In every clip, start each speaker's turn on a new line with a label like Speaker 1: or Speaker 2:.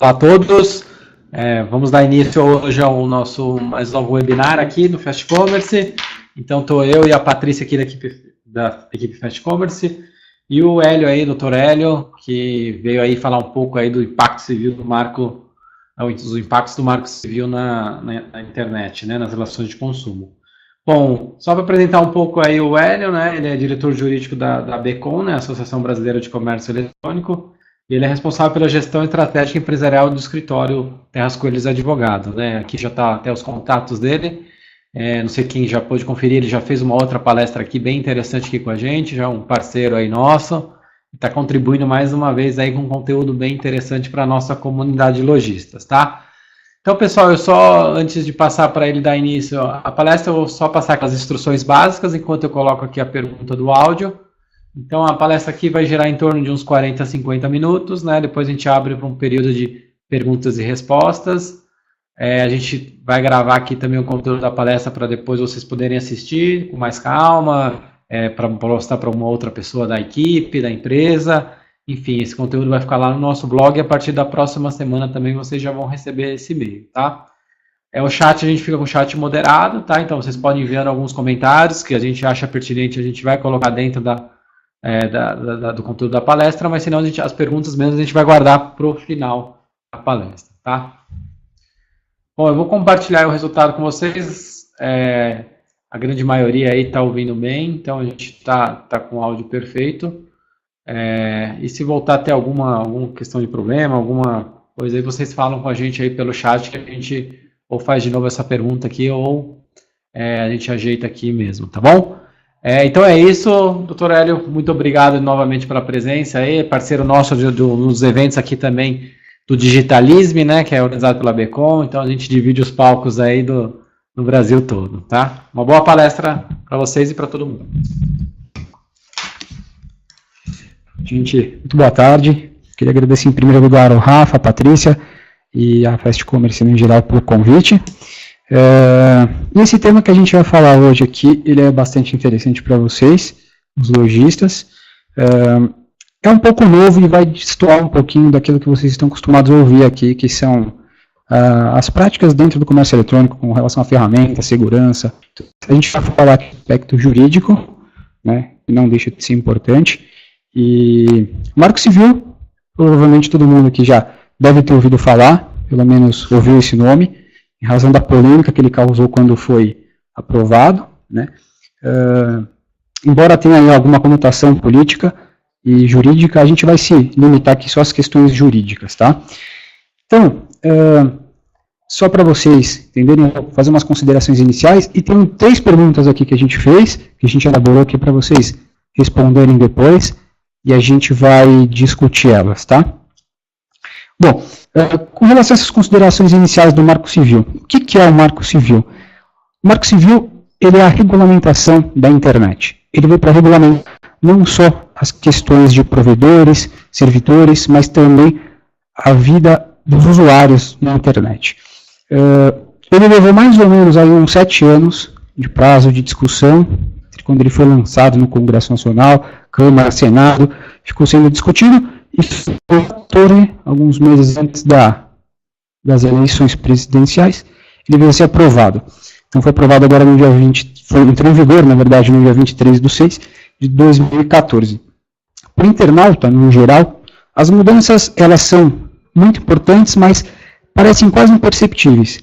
Speaker 1: Olá a todos, vamos dar início hoje ao nosso mais novo webinar aqui do Fast Commerce. Então estou eu e a Patrícia aqui da equipe Fast Commerce e o Hélio aí, doutor Hélio, que veio aí falar um pouco aí do impacto civil do marco, dos impactos do marco civil na internet, né, nas relações de consumo. Bom, só para apresentar um pouco aí o Hélio, né, ele é diretor jurídico da ABECOM, né, Associação Brasileira de Comércio Eletrônico. Ele é responsável pela gestão estratégica empresarial do escritório Terras Coelhos Advogado, né? Aqui já está até os contatos dele. Não sei quem já pôde conferir, ele já fez uma outra palestra aqui bem interessante aqui com a gente, já um parceiro aí nosso, está contribuindo mais uma vez aí com conteúdo bem interessante para a nossa comunidade de lojistas, tá? Então, pessoal, eu só, antes de passar para ele dar início à palestra, eu vou só passar com as instruções básicas, enquanto eu coloco aqui a pergunta do áudio. Então, a palestra aqui vai gerar em torno de uns 40 a 50 minutos, né? Depois a gente abre para um período de perguntas e respostas. A gente vai gravar aqui também o conteúdo da palestra para depois vocês poderem assistir com mais calma, para mostrar para uma outra pessoa da equipe, da empresa. Enfim, esse conteúdo vai ficar lá no nosso blog e a partir da próxima semana também vocês já vão receber esse e-mail, tá? O chat, a gente fica com o chat moderado, tá? Então, vocês podem enviar alguns comentários que a gente acha pertinente, a gente vai colocar dentro do conteúdo da palestra, mas senão as perguntas mesmo a gente vai guardar para o final da palestra, tá? Bom, eu vou compartilhar o resultado com vocês, a grande maioria aí está ouvindo bem, então a gente está com o áudio perfeito, e se voltar a ter alguma questão de problema, alguma coisa aí, vocês falam com a gente aí pelo chat, que a gente ou faz de novo essa pergunta aqui, ou a gente ajeita aqui mesmo, tá bom? Então é isso, doutor Hélio, muito obrigado novamente pela presença aí, parceiro nosso nos eventos aqui também do Digitalisme, né, que é organizado pela ABECOM, então a gente divide os palcos aí no Brasil todo, tá? Uma boa palestra para vocês e para todo mundo.
Speaker 2: Gente, muito boa tarde, queria agradecer em primeiro lugar ao Rafa, a Patrícia e a Fast Commerce em geral pelo convite. E esse tema que a gente vai falar hoje aqui, ele é bastante interessante para vocês, os lojistas. É um pouco novo e vai destoar um pouquinho daquilo que vocês estão acostumados a ouvir aqui, que são as práticas dentro do comércio eletrônico com relação à ferramenta, segurança. A gente vai falar aqui do aspecto jurídico, né, que não deixa de ser importante. E Marco Civil, provavelmente todo mundo aqui já deve ter ouvido falar, pelo menos ouviu esse nome, em razão da polêmica que ele causou quando foi aprovado, né? Embora tenha aí alguma conotação política e jurídica, a gente vai se limitar aqui só às questões jurídicas, tá? Então, só para vocês entenderem, fazer umas considerações iniciais, e tem 3 perguntas aqui que a gente fez, que a gente elaborou aqui para vocês responderem depois, e a gente vai discutir elas, tá? Bom, com relação a essas considerações iniciais do Marco Civil, o que é o Marco Civil? O Marco Civil, ele é a regulamentação da internet. Ele veio para regulamentar não só as questões de provedores, servidores, mas também a vida dos usuários na internet. Ele levou mais ou menos aí uns 7 anos de prazo de discussão, quando ele foi lançado no Congresso Nacional, Câmara, Senado, ficou sendo discutido, e foi alguns meses antes das eleições presidenciais, ele veio a ser aprovado. Então foi aprovado agora no dia 20, entrou em vigor, na verdade, no dia 23/6 de 2014. Para o internauta, no geral, as mudanças, elas são muito importantes, mas parecem quase imperceptíveis,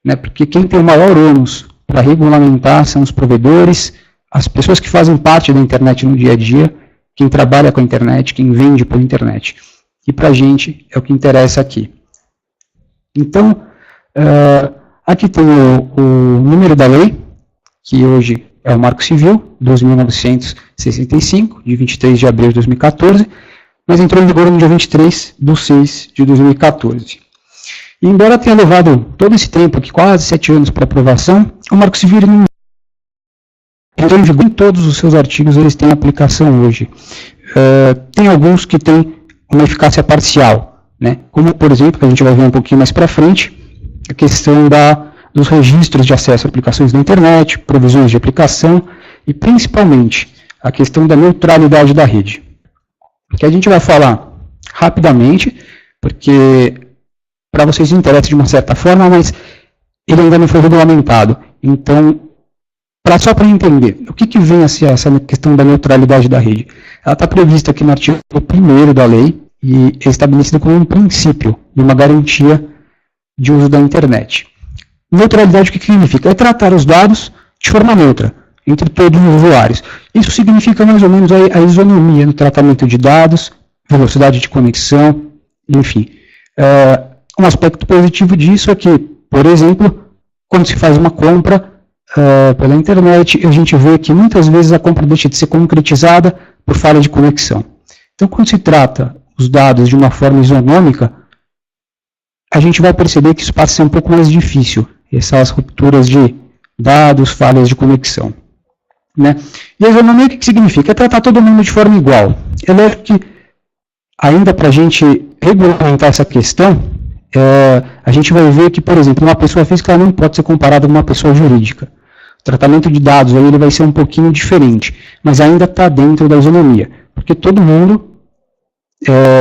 Speaker 2: né? Porque quem tem o maior ônus para regulamentar são os provedores, as pessoas que fazem parte da internet no dia a dia, quem trabalha com a internet, quem vende pela internet. E para a gente é o que interessa aqui. Então, aqui tem o número da lei, que hoje é o Marco Civil, 12.965, de 23 de abril de 2014, mas entrou em vigor no dia 23/6 de 2014. E embora tenha levado todo esse tempo aqui, quase 7 anos para aprovação, o Marco Civil não entrou em vigor em todos os seus artigos, eles têm aplicação hoje. Tem alguns que têm uma eficácia parcial, né? Como, por exemplo, que a gente vai ver um pouquinho mais para frente, a questão dos registros de acesso a aplicações na internet, provisões de aplicação e, principalmente, a questão da neutralidade da rede. Que a gente vai falar rapidamente, porque para vocês interessa de uma certa forma, mas ele ainda não foi regulamentado. Então, só para entender, o que vem a ser essa questão da neutralidade da rede? Ela está prevista aqui no artigo 1º da lei e é estabelecida como um princípio e uma garantia de uso da internet. Neutralidade, o que significa? É tratar os dados de forma neutra entre todos os usuários. Isso significa mais ou menos a isonomia no tratamento de dados, velocidade de conexão, enfim. Um aspecto positivo disso é que, por exemplo, quando se faz uma compra pela internet, a gente vê que muitas vezes a compra deixa de ser concretizada por falha de conexão. Então, quando se trata os dados de uma forma isonômica, a gente vai perceber que isso passa a ser um pouco mais difícil. Essas rupturas de dados, falhas de conexão. Né? E a isonomia, o que significa? É tratar todo mundo de forma igual. É lógico que, ainda para a gente regulamentar essa questão, a gente vai ver que, por exemplo, uma pessoa física não pode ser comparada com uma pessoa jurídica. O tratamento de dados aí ele vai ser um pouquinho diferente, mas ainda está dentro da isonomia, porque todo mundo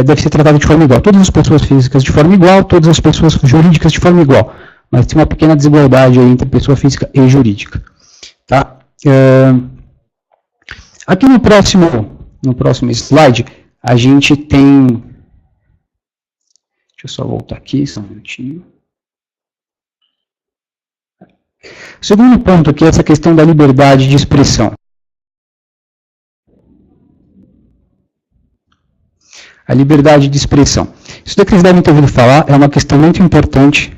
Speaker 2: deve ser tratado de forma igual. Todas as pessoas físicas de forma igual, todas as pessoas jurídicas de forma igual, mas tem uma pequena desigualdade aí entre pessoa física e jurídica. Tá? Aqui no próximo slide, a gente tem... Deixa eu só voltar aqui, só um minutinho. O segundo ponto aqui é essa questão da liberdade de expressão. A liberdade de expressão. Isso daqui vocês devem ter ouvido falar, é uma questão muito importante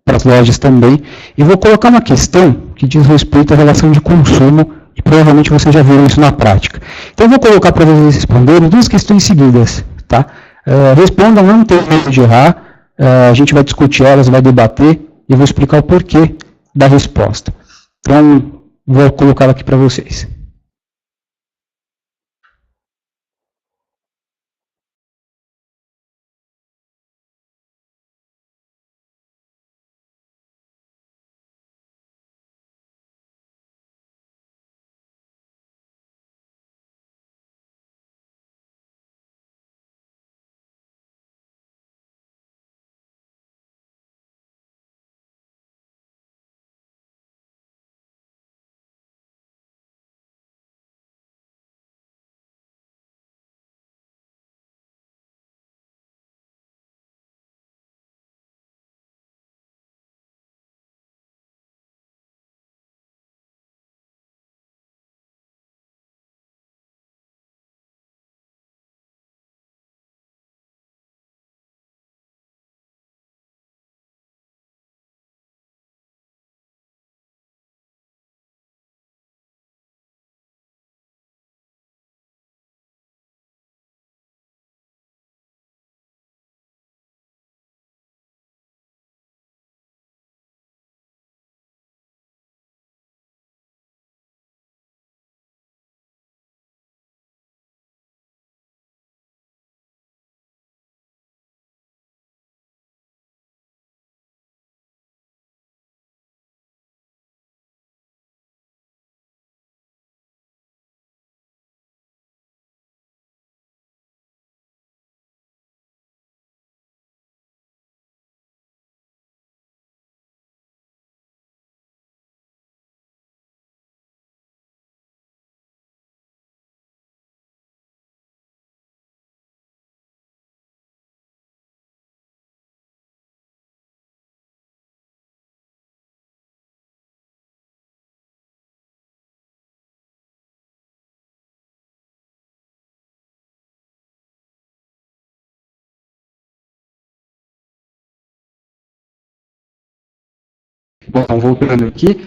Speaker 2: para as lojas também. E vou colocar uma questão que diz respeito à relação de consumo, e provavelmente vocês já viram isso na prática. Então eu vou colocar para vocês responderem duas questões seguidas. Tá? Respondam, não tenham medo de errar, a gente vai discutir elas, vai debater, e eu vou explicar o porquê da resposta. Então, vou colocar aqui para vocês. Bom, voltando aqui,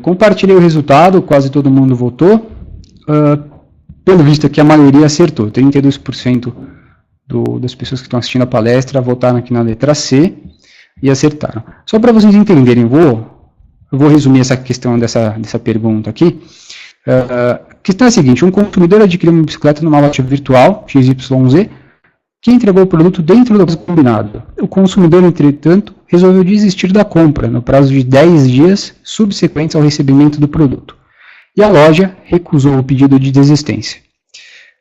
Speaker 2: compartilhei o resultado, quase todo mundo votou. Pelo visto aqui a maioria acertou, 32% das pessoas que estão assistindo a palestra votaram aqui na letra C e acertaram. Só para vocês entenderem, eu vou resumir essa questão dessa pergunta aqui. A questão é a seguinte: um consumidor adquiriu uma bicicleta numa loja virtual, XYZ, que entregou o produto dentro do prazo combinado. O consumidor, entretanto, resolveu desistir da compra no prazo de 10 dias subsequentes ao recebimento do produto. E a loja recusou o pedido de desistência.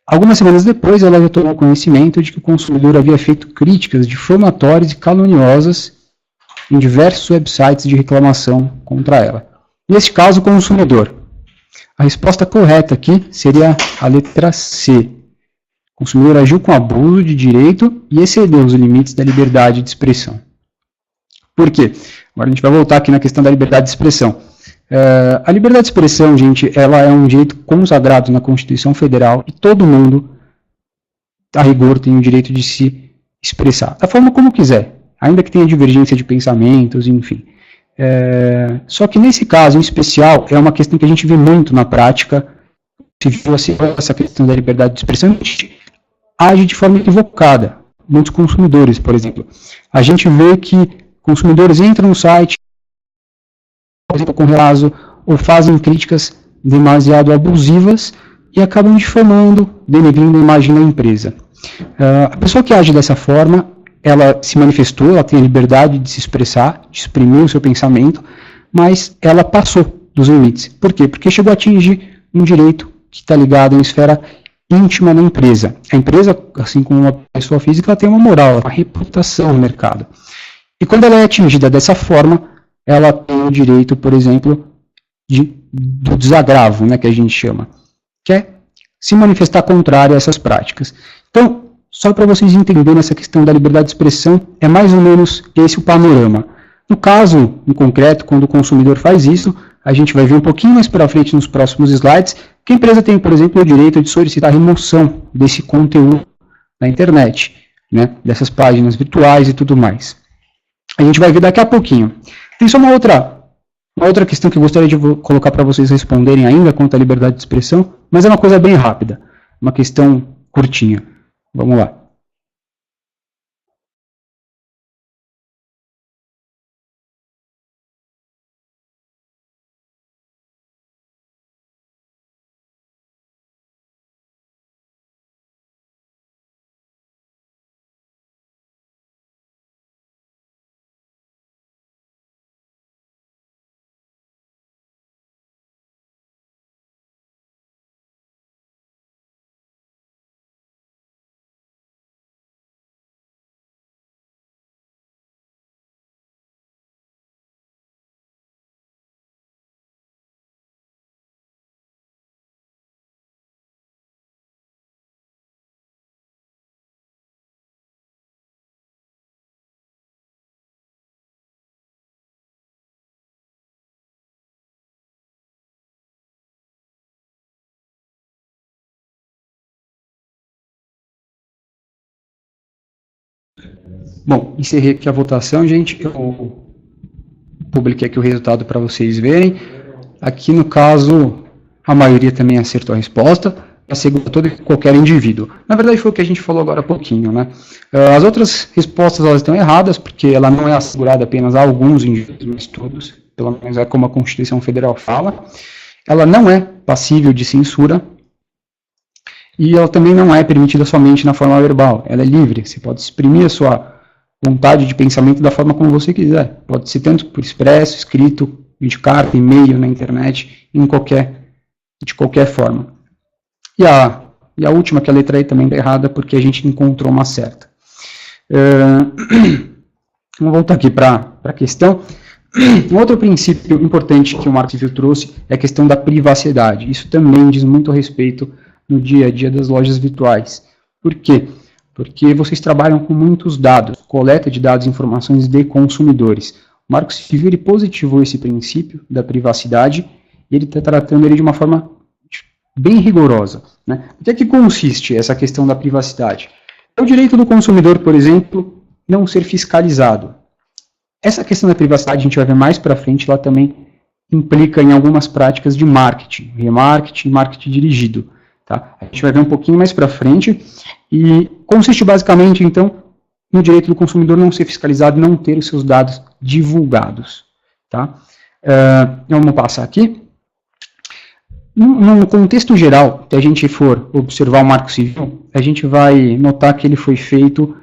Speaker 2: Algumas semanas depois, ela já tomou conhecimento de que o consumidor havia feito críticas difamatórias e caluniosas em diversos websites de reclamação contra ela. Neste caso, o consumidor. A resposta correta aqui seria a letra C. O consumidor agiu com abuso de direito e excedeu os limites da liberdade de expressão. Por quê? Agora a gente vai voltar aqui na questão da liberdade de expressão. A liberdade de expressão, gente, ela é um direito consagrado na Constituição Federal e todo mundo, a rigor, tem o direito de se expressar da forma como quiser, ainda que tenha divergência de pensamentos, enfim. Só que nesse caso, em especial, é uma questão que a gente vê muito na prática, se viu essa questão da liberdade de expressão, a gente age de forma equivocada. Muitos consumidores, por exemplo. A gente vê que consumidores entram no site, por exemplo, com relato, ou fazem críticas demasiado abusivas e acabam difamando, denegrindo a imagem da empresa. A pessoa que age dessa forma, ela se manifestou, ela tem a liberdade de se expressar, de exprimir o seu pensamento, mas ela passou dos limites. Por quê? Porque chegou a atingir um direito que está ligado a uma esfera íntima da empresa. A empresa, assim como uma pessoa física, ela tem uma moral, uma reputação no mercado. E quando ela é atingida dessa forma, ela tem o direito, por exemplo, do desagravo, né, que a gente chama, que é se manifestar contrário a essas práticas. Então, só para vocês entenderem essa questão da liberdade de expressão, é mais ou menos esse o panorama. No caso, em concreto, quando o consumidor faz isso, a gente vai ver um pouquinho mais para frente nos próximos slides, que a empresa tem, por exemplo, o direito de solicitar a remoção desse conteúdo na internet, né, dessas páginas virtuais e tudo mais. A gente vai ver daqui a pouquinho. Tem só uma outra questão que eu gostaria de colocar para vocês responderem ainda quanto à liberdade de expressão, mas é uma coisa bem rápida, uma questão curtinha. Vamos lá. Bom, encerrei aqui a votação, gente. Eu publiquei aqui o resultado para vocês verem. Aqui, no caso, a maioria também acertou a resposta, assegura todo e qualquer indivíduo. Na verdade, foi o que a gente falou agora há pouquinho, né? As outras respostas elas estão erradas, porque ela não é assegurada apenas a alguns indivíduos, mas todos, pelo menos é como a Constituição Federal fala. Ela não é passível de censura, e ela também não é permitida somente na forma verbal. Ela é livre, você pode exprimir a sua vontade de pensamento da forma como você quiser. Pode ser tanto por expresso, escrito, de carta, e-mail, na internet, de qualquer forma. E a última, que é a letra E, também está errada, porque a gente encontrou uma certa. Vamos voltar aqui para a questão. Um outro princípio importante que o Marco Civil trouxe é a questão da privacidade. Isso também diz muito a respeito no dia a dia das lojas virtuais. Por quê? Porque vocês trabalham com muitos dados, coleta de dados e informações de consumidores. O Marco Civil ele positivou esse princípio da privacidade e ele está tratando ele de uma forma bem rigorosa, né? O que é que consiste essa questão da privacidade? É o direito do consumidor, por exemplo, não ser fiscalizado. Essa questão da privacidade, a gente vai ver mais para frente, ela também implica em algumas práticas de marketing, remarketing, marketing dirigido. Tá? A gente vai ver um pouquinho mais para frente e consiste basicamente, então, no direito do consumidor não ser fiscalizado e não ter os seus dados divulgados. Tá? Vamos passar aqui. Num contexto geral, se a gente for observar o Marco Civil, a gente vai notar que ele foi feito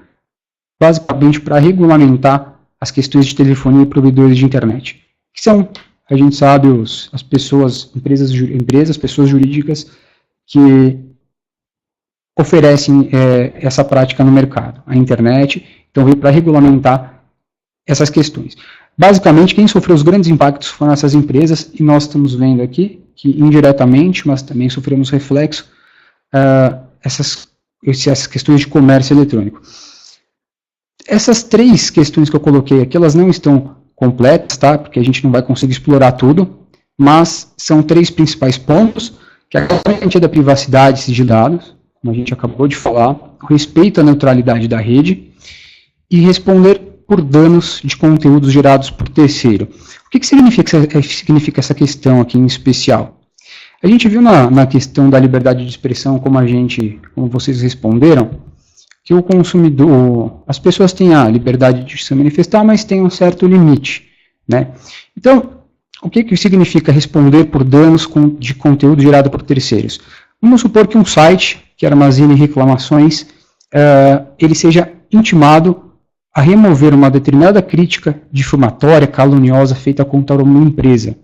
Speaker 2: basicamente para regulamentar as questões de telefonia e provedores de internet, que são, a gente sabe, as pessoas, empresas, pessoas jurídicas que oferecem essa prática no mercado, a internet, então veio para regulamentar essas questões. Basicamente, quem sofreu os grandes impactos foram essas empresas, e nós estamos vendo aqui que indiretamente, mas também sofremos reflexo, essas questões de comércio eletrônico. Essas 3 questões que eu coloquei aqui, elas não estão completas, tá? Porque a gente não vai conseguir explorar tudo, mas são 3 principais pontos, que é a garantia da privacidade de dados, como a gente acabou de falar, o respeito à neutralidade da rede e responder por danos de conteúdos gerados por terceiro. O que significa essa questão aqui em especial? A gente viu na questão da liberdade de expressão, como vocês responderam, que o consumidor, as pessoas têm a liberdade de se manifestar, mas tem um certo limite, né? Então, o que significa responder por danos de conteúdo gerado por terceiros? Vamos supor que um site que armazene reclamações, ele seja intimado a remover uma determinada crítica difamatória, caluniosa, feita contra uma empresa.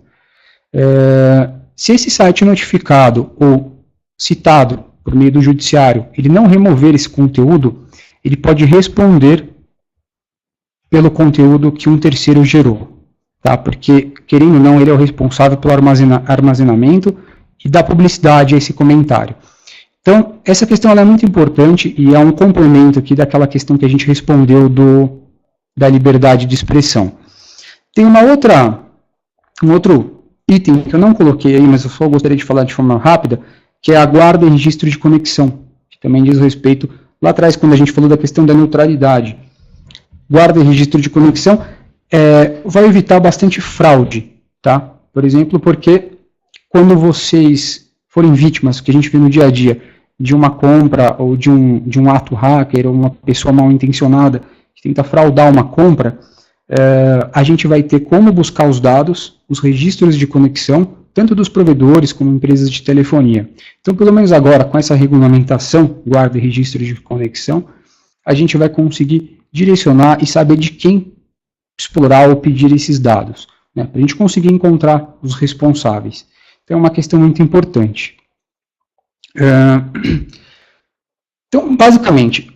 Speaker 2: Se esse site notificado ou citado por meio do judiciário, ele não remover esse conteúdo, ele pode responder pelo conteúdo que um terceiro gerou. Tá? Porque, querendo ou não, ele é o responsável pelo armazenamento e da publicidade a esse comentário. Então, essa questão ela é muito importante e é um complemento aqui daquela questão que a gente respondeu da liberdade de expressão. Tem um outro item que eu não coloquei aí, mas eu só gostaria de falar de forma rápida, que é a guarda e registro de conexão, que também diz respeito, lá atrás, quando a gente falou da questão da neutralidade. Guarda e registro de conexão vai evitar bastante fraude, tá? Por exemplo, porque quando vocês forem vítimas, que a gente vê no dia a dia, de uma compra ou de um ato hacker ou uma pessoa mal intencionada que tenta fraudar uma compra, a gente vai ter como buscar os dados, os registros de conexão, tanto dos provedores como empresas de telefonia. Então, pelo menos agora, com essa regulamentação, guarda e registro de conexão, a gente vai conseguir direcionar e saber de quem explorar ou pedir esses dados, né, para a gente conseguir encontrar os responsáveis. Então, é uma questão muito importante. Então, basicamente,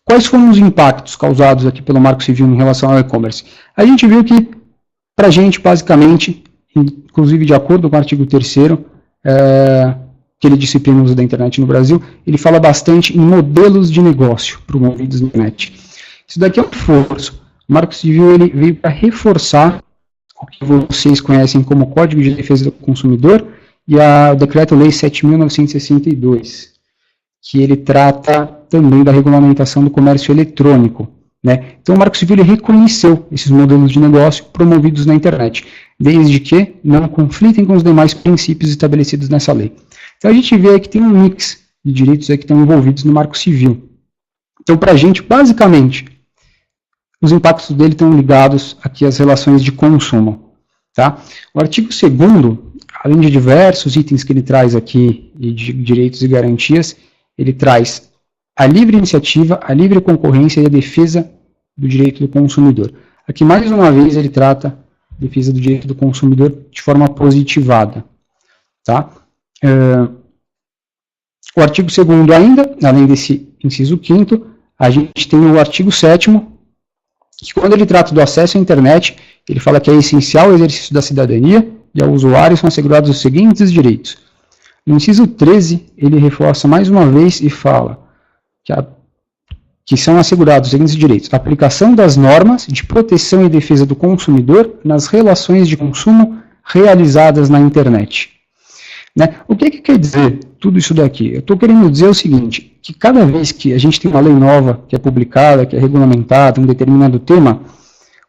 Speaker 2: quais foram os impactos causados aqui pelo Marco Civil em relação ao e-commerce? A gente viu que, para a gente, basicamente, inclusive de acordo com o artigo 3º, que ele disciplina o uso da internet no Brasil, ele fala bastante em modelos de negócio promovidos na internet. Isso daqui é um reforço. O Marco Civil ele veio para reforçar o que vocês conhecem como Código de Defesa do Consumidor e o Decreto-Lei 7.962, que ele trata também da regulamentação do comércio eletrônico, né? Então o Marco Civil ele reconheceu esses modelos de negócio promovidos na internet, desde que não conflitem com os demais princípios estabelecidos nessa lei. Então a gente vê aí que tem um mix de direitos aí que estão envolvidos no Marco Civil. Então para a gente, basicamente, os impactos dele estão ligados aqui às relações de consumo. Tá? O artigo 2º, além de diversos itens que ele traz aqui, de direitos e garantias, ele traz a livre iniciativa, a livre concorrência e a defesa do direito do consumidor. Aqui, mais uma vez, ele trata a defesa do direito do consumidor de forma positivada. Tá? O artigo 2º ainda, além desse inciso 5º, a gente tem o artigo 7º, que quando ele trata do acesso à internet, ele fala que é essencial o exercício da cidadania e ao usuário são assegurados os seguintes direitos. No inciso 13, ele reforça mais uma vez e fala que são assegurados os seguintes direitos: a aplicação das normas de proteção e defesa do consumidor nas relações de consumo realizadas na internet. Né? O que quer dizer tudo isso daqui? Eu estou querendo dizer o seguinte, que cada vez que a gente tem uma lei nova que é publicada, que é regulamentada, um determinado tema,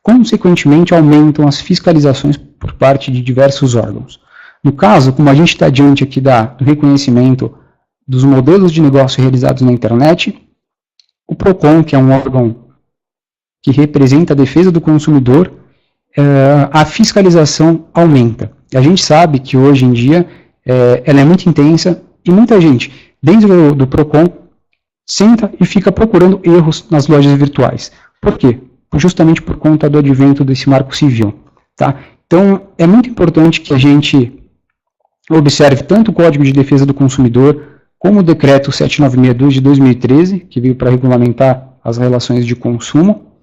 Speaker 2: consequentemente aumentam as fiscalizações por parte de diversos órgãos. No caso, como a gente está diante aqui do reconhecimento dos modelos de negócio realizados na internet, o PROCON, que é um órgão que representa a defesa do consumidor, a fiscalização aumenta. A gente sabe que hoje em dia ela é muito intensa e muita gente, dentro do PROCON, senta e fica procurando erros nas lojas virtuais. Por quê? Justamente por conta do advento desse Marco Civil. Tá? Então, é muito importante que a gente observe tanto o Código de Defesa do Consumidor, como o decreto 7962 de 2013, que veio para regulamentar as relações de consumo,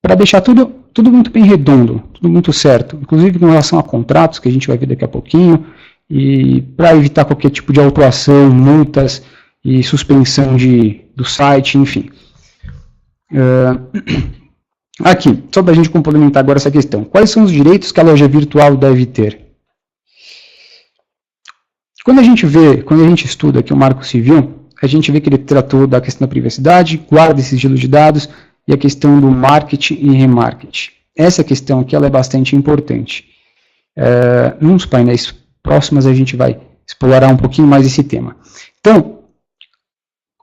Speaker 2: para deixar tudo muito bem redondo, tudo muito certo, inclusive com relação a contratos, que a gente vai ver daqui a pouquinho, e para evitar qualquer tipo de autuação, multas e suspensão do site, enfim. Aqui, só para a gente complementar agora essa questão. Quais são os direitos que a loja virtual deve ter? Quando a gente estuda aqui o Marco Civil, a gente vê que ele tratou da questão da privacidade, guarda e sigilo de dados, e a questão do marketing e remarketing. Essa questão aqui ela é bastante importante. Nos painéis próximos a gente vai explorar um pouquinho mais esse tema. Então,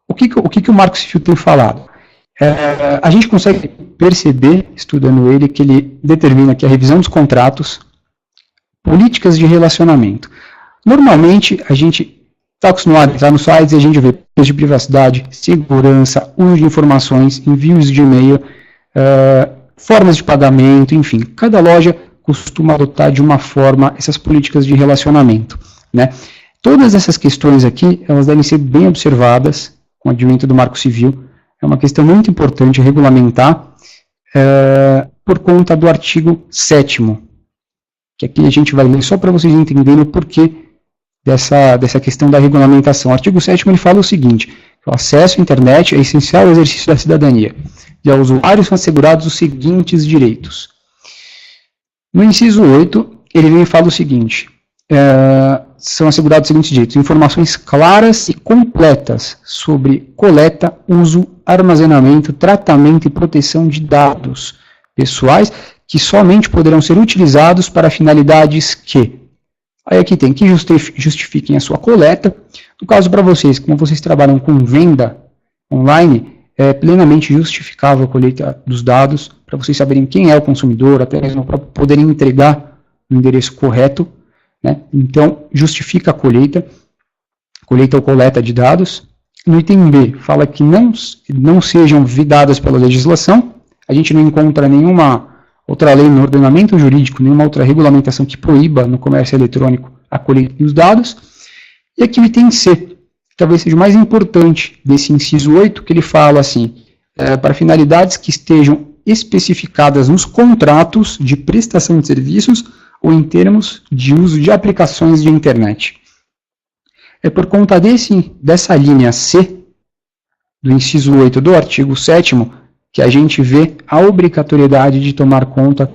Speaker 2: o que o Marco Civil tem falado? A gente consegue perceber, estudando ele, que ele determina que a revisão dos contratos, políticas de relacionamento. Normalmente, a gente está acostumado a entrar nos sites e a gente vê políticas de privacidade, segurança, uso de informações, envios de e-mail, formas de pagamento, enfim. Cada loja costuma adotar de uma forma essas políticas de relacionamento, né? Todas essas questões aqui, elas devem ser bem observadas com o advento do Marco Civil. É uma questão muito importante regulamentar por conta do artigo 7º, que aqui a gente vai ler só para vocês entenderem o porquê dessa questão da regulamentação. O artigo 7º ele fala o seguinte: o acesso à internet é essencial ao exercício da cidadania, e aos usuários são assegurados os seguintes direitos. No inciso 8, ele fala o seguinte: são assegurados os seguintes direitos: informações claras e completas sobre coleta, uso, armazenamento, tratamento e proteção de dados pessoais que somente poderão ser utilizados para finalidades que... Aí aqui tem que justifiquem a sua coleta. No caso para vocês, como vocês trabalham com venda online, é plenamente justificável a coleta dos dados, para vocês saberem quem é o consumidor, até mesmo para poderem entregar no endereço correto, né? Então, justifica a coleta ou coleta de dados. No item B, fala que não sejam vedadas pela legislação. A gente não encontra nenhuma outra lei no ordenamento jurídico, nenhuma outra regulamentação que proíba no comércio eletrônico a coleta dos dados. E aqui o item C, que talvez seja o mais importante desse inciso 8, que ele fala assim: para finalidades que estejam especificadas nos contratos de prestação de serviços ou em termos de uso de aplicações de internet. É por conta dessa linha C, do inciso 8 do artigo 7º, que a gente vê a obrigatoriedade de tomar conta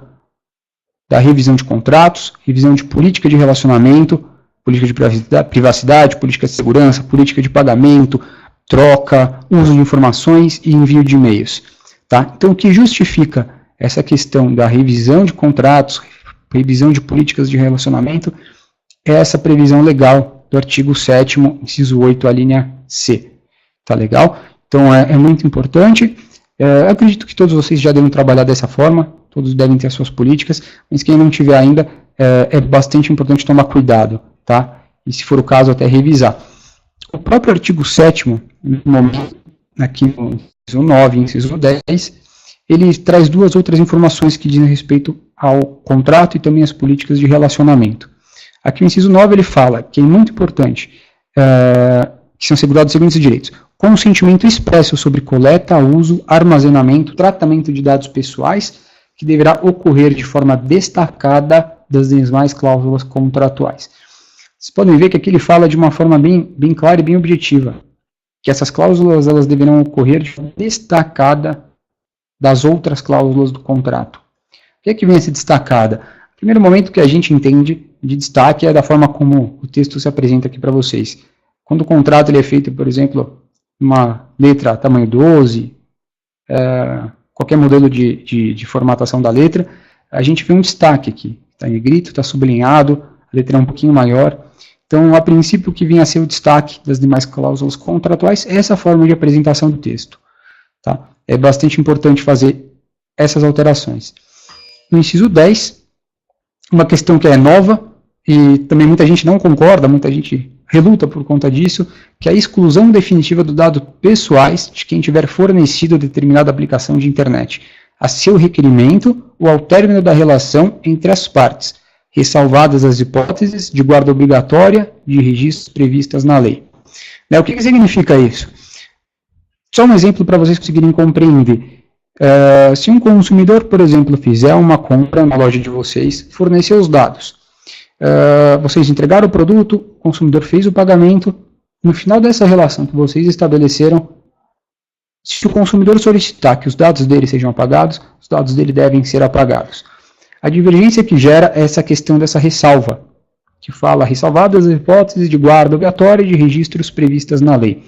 Speaker 2: da revisão de contratos, revisão de política de relacionamento, política de privacidade, política de segurança, política de pagamento, troca, uso de informações e envio de e-mails. Tá? Então, o que justifica essa questão da revisão de contratos, revisão de políticas de relacionamento, é essa previsão legal do artigo 7º, inciso 8, a linha C. Tá legal? Então, é muito importante. Acredito que todos vocês já devem trabalhar dessa forma, todos devem ter as suas políticas, mas quem não tiver ainda, é bastante importante tomar cuidado, tá? E se for o caso, até revisar. O próprio artigo 7º, no momento, aqui no inciso 9 e inciso 10, ele traz duas outras informações que dizem respeito ao contrato e também às políticas de relacionamento. Aqui o inciso 9 ele fala, que é muito importante, que são assegurados os seguintes direitos: consentimento expresso sobre coleta, uso, armazenamento, tratamento de dados pessoais, que deverá ocorrer de forma destacada das demais cláusulas contratuais. Vocês podem ver que aqui ele fala de uma forma bem clara e bem objetiva, que essas cláusulas elas deverão ocorrer de forma destacada das outras cláusulas do contrato. O que é que vem a ser destacada? O primeiro momento que a gente entende de destaque é da forma como o texto se apresenta aqui para vocês. Quando o contrato ele é feito, por exemplo, uma letra tamanho 12, qualquer modelo de formatação da letra, a gente vê um destaque aqui. Está em negrito, está sublinhado, a letra é um pouquinho maior. Então, a princípio, o que vinha a ser o destaque das demais cláusulas contratuais é essa forma de apresentação do texto. Tá? É bastante importante fazer essas alterações. No inciso 10, uma questão que é nova, e também muita gente não concorda, muita gente reluta por conta disso, que é a exclusão definitiva dos dados pessoais de quem tiver fornecido determinada aplicação de internet, a seu requerimento ou ao término da relação entre as partes, ressalvadas as hipóteses de guarda obrigatória de registros previstas na lei. O que significa isso? Só um exemplo para vocês conseguirem compreender. Se um consumidor, por exemplo, fizer uma compra na loja de vocês, fornecer os dados, vocês entregaram o produto, o consumidor fez o pagamento, no final dessa relação que vocês estabeleceram, se o consumidor solicitar que os dados dele sejam apagados, os dados dele devem ser apagados. A divergência que gera é essa questão dessa ressalva, que fala ressalvadas as hipóteses de guarda obrigatória de registros previstas na lei.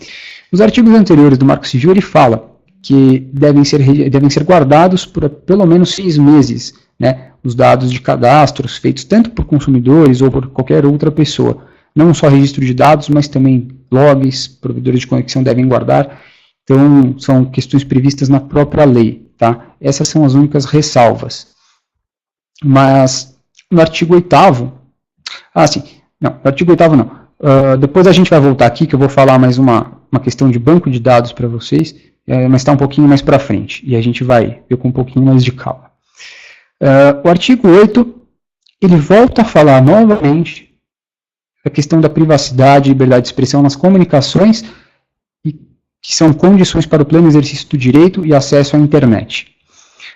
Speaker 2: Nos artigos anteriores do Marco Civil, ele fala que devem ser guardados por pelo menos 6 meses, né, os dados de cadastros feitos tanto por consumidores ou por qualquer outra pessoa. Não só registro de dados, mas também logs, provedores de conexão devem guardar. Então, são questões previstas na própria lei. Tá? Essas são as únicas ressalvas. Mas, no artigo 8º... no artigo 8º não. Depois a gente vai voltar aqui, que eu vou falar mais uma questão de banco de dados para vocês, mas está um pouquinho mais para frente, e a gente vai ver com um pouquinho mais de calma. O artigo 8, ele volta a falar novamente a questão da privacidade e liberdade de expressão nas comunicações, que são condições para o pleno exercício do direito e acesso à internet.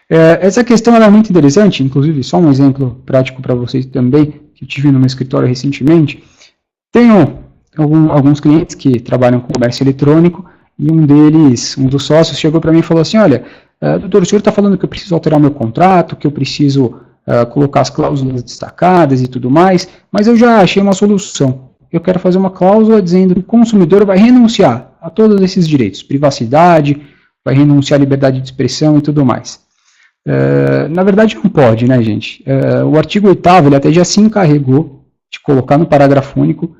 Speaker 2: Essa questão é muito interessante, inclusive só um exemplo prático para vocês também, que eu tive no meu escritório recentemente. Tenho alguns clientes que trabalham com comércio eletrônico, e um dos sócios chegou para mim e falou assim, olha, doutor, o senhor está falando que eu preciso alterar meu contrato, que eu preciso colocar as cláusulas destacadas e tudo mais, mas eu já achei uma solução. Eu quero fazer uma cláusula dizendo que o consumidor vai renunciar a todos esses direitos, privacidade, vai renunciar à liberdade de expressão e tudo mais. Na verdade não pode, né, gente? O artigo 8º, ele até já se encarregou de colocar no parágrafo único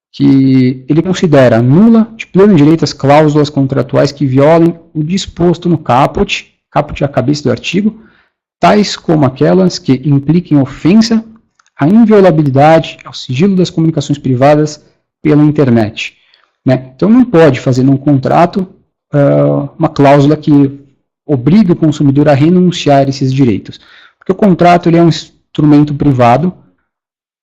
Speaker 2: que ele considera nula de pleno direito as cláusulas contratuais que violem o disposto no caput é a cabeça do artigo, tais como aquelas que impliquem ofensa à inviolabilidade, ao sigilo das comunicações privadas pela internet. Né? Então não pode fazer num contrato uma cláusula que obrigue o consumidor a renunciar a esses direitos. Porque o contrato ele é um instrumento privado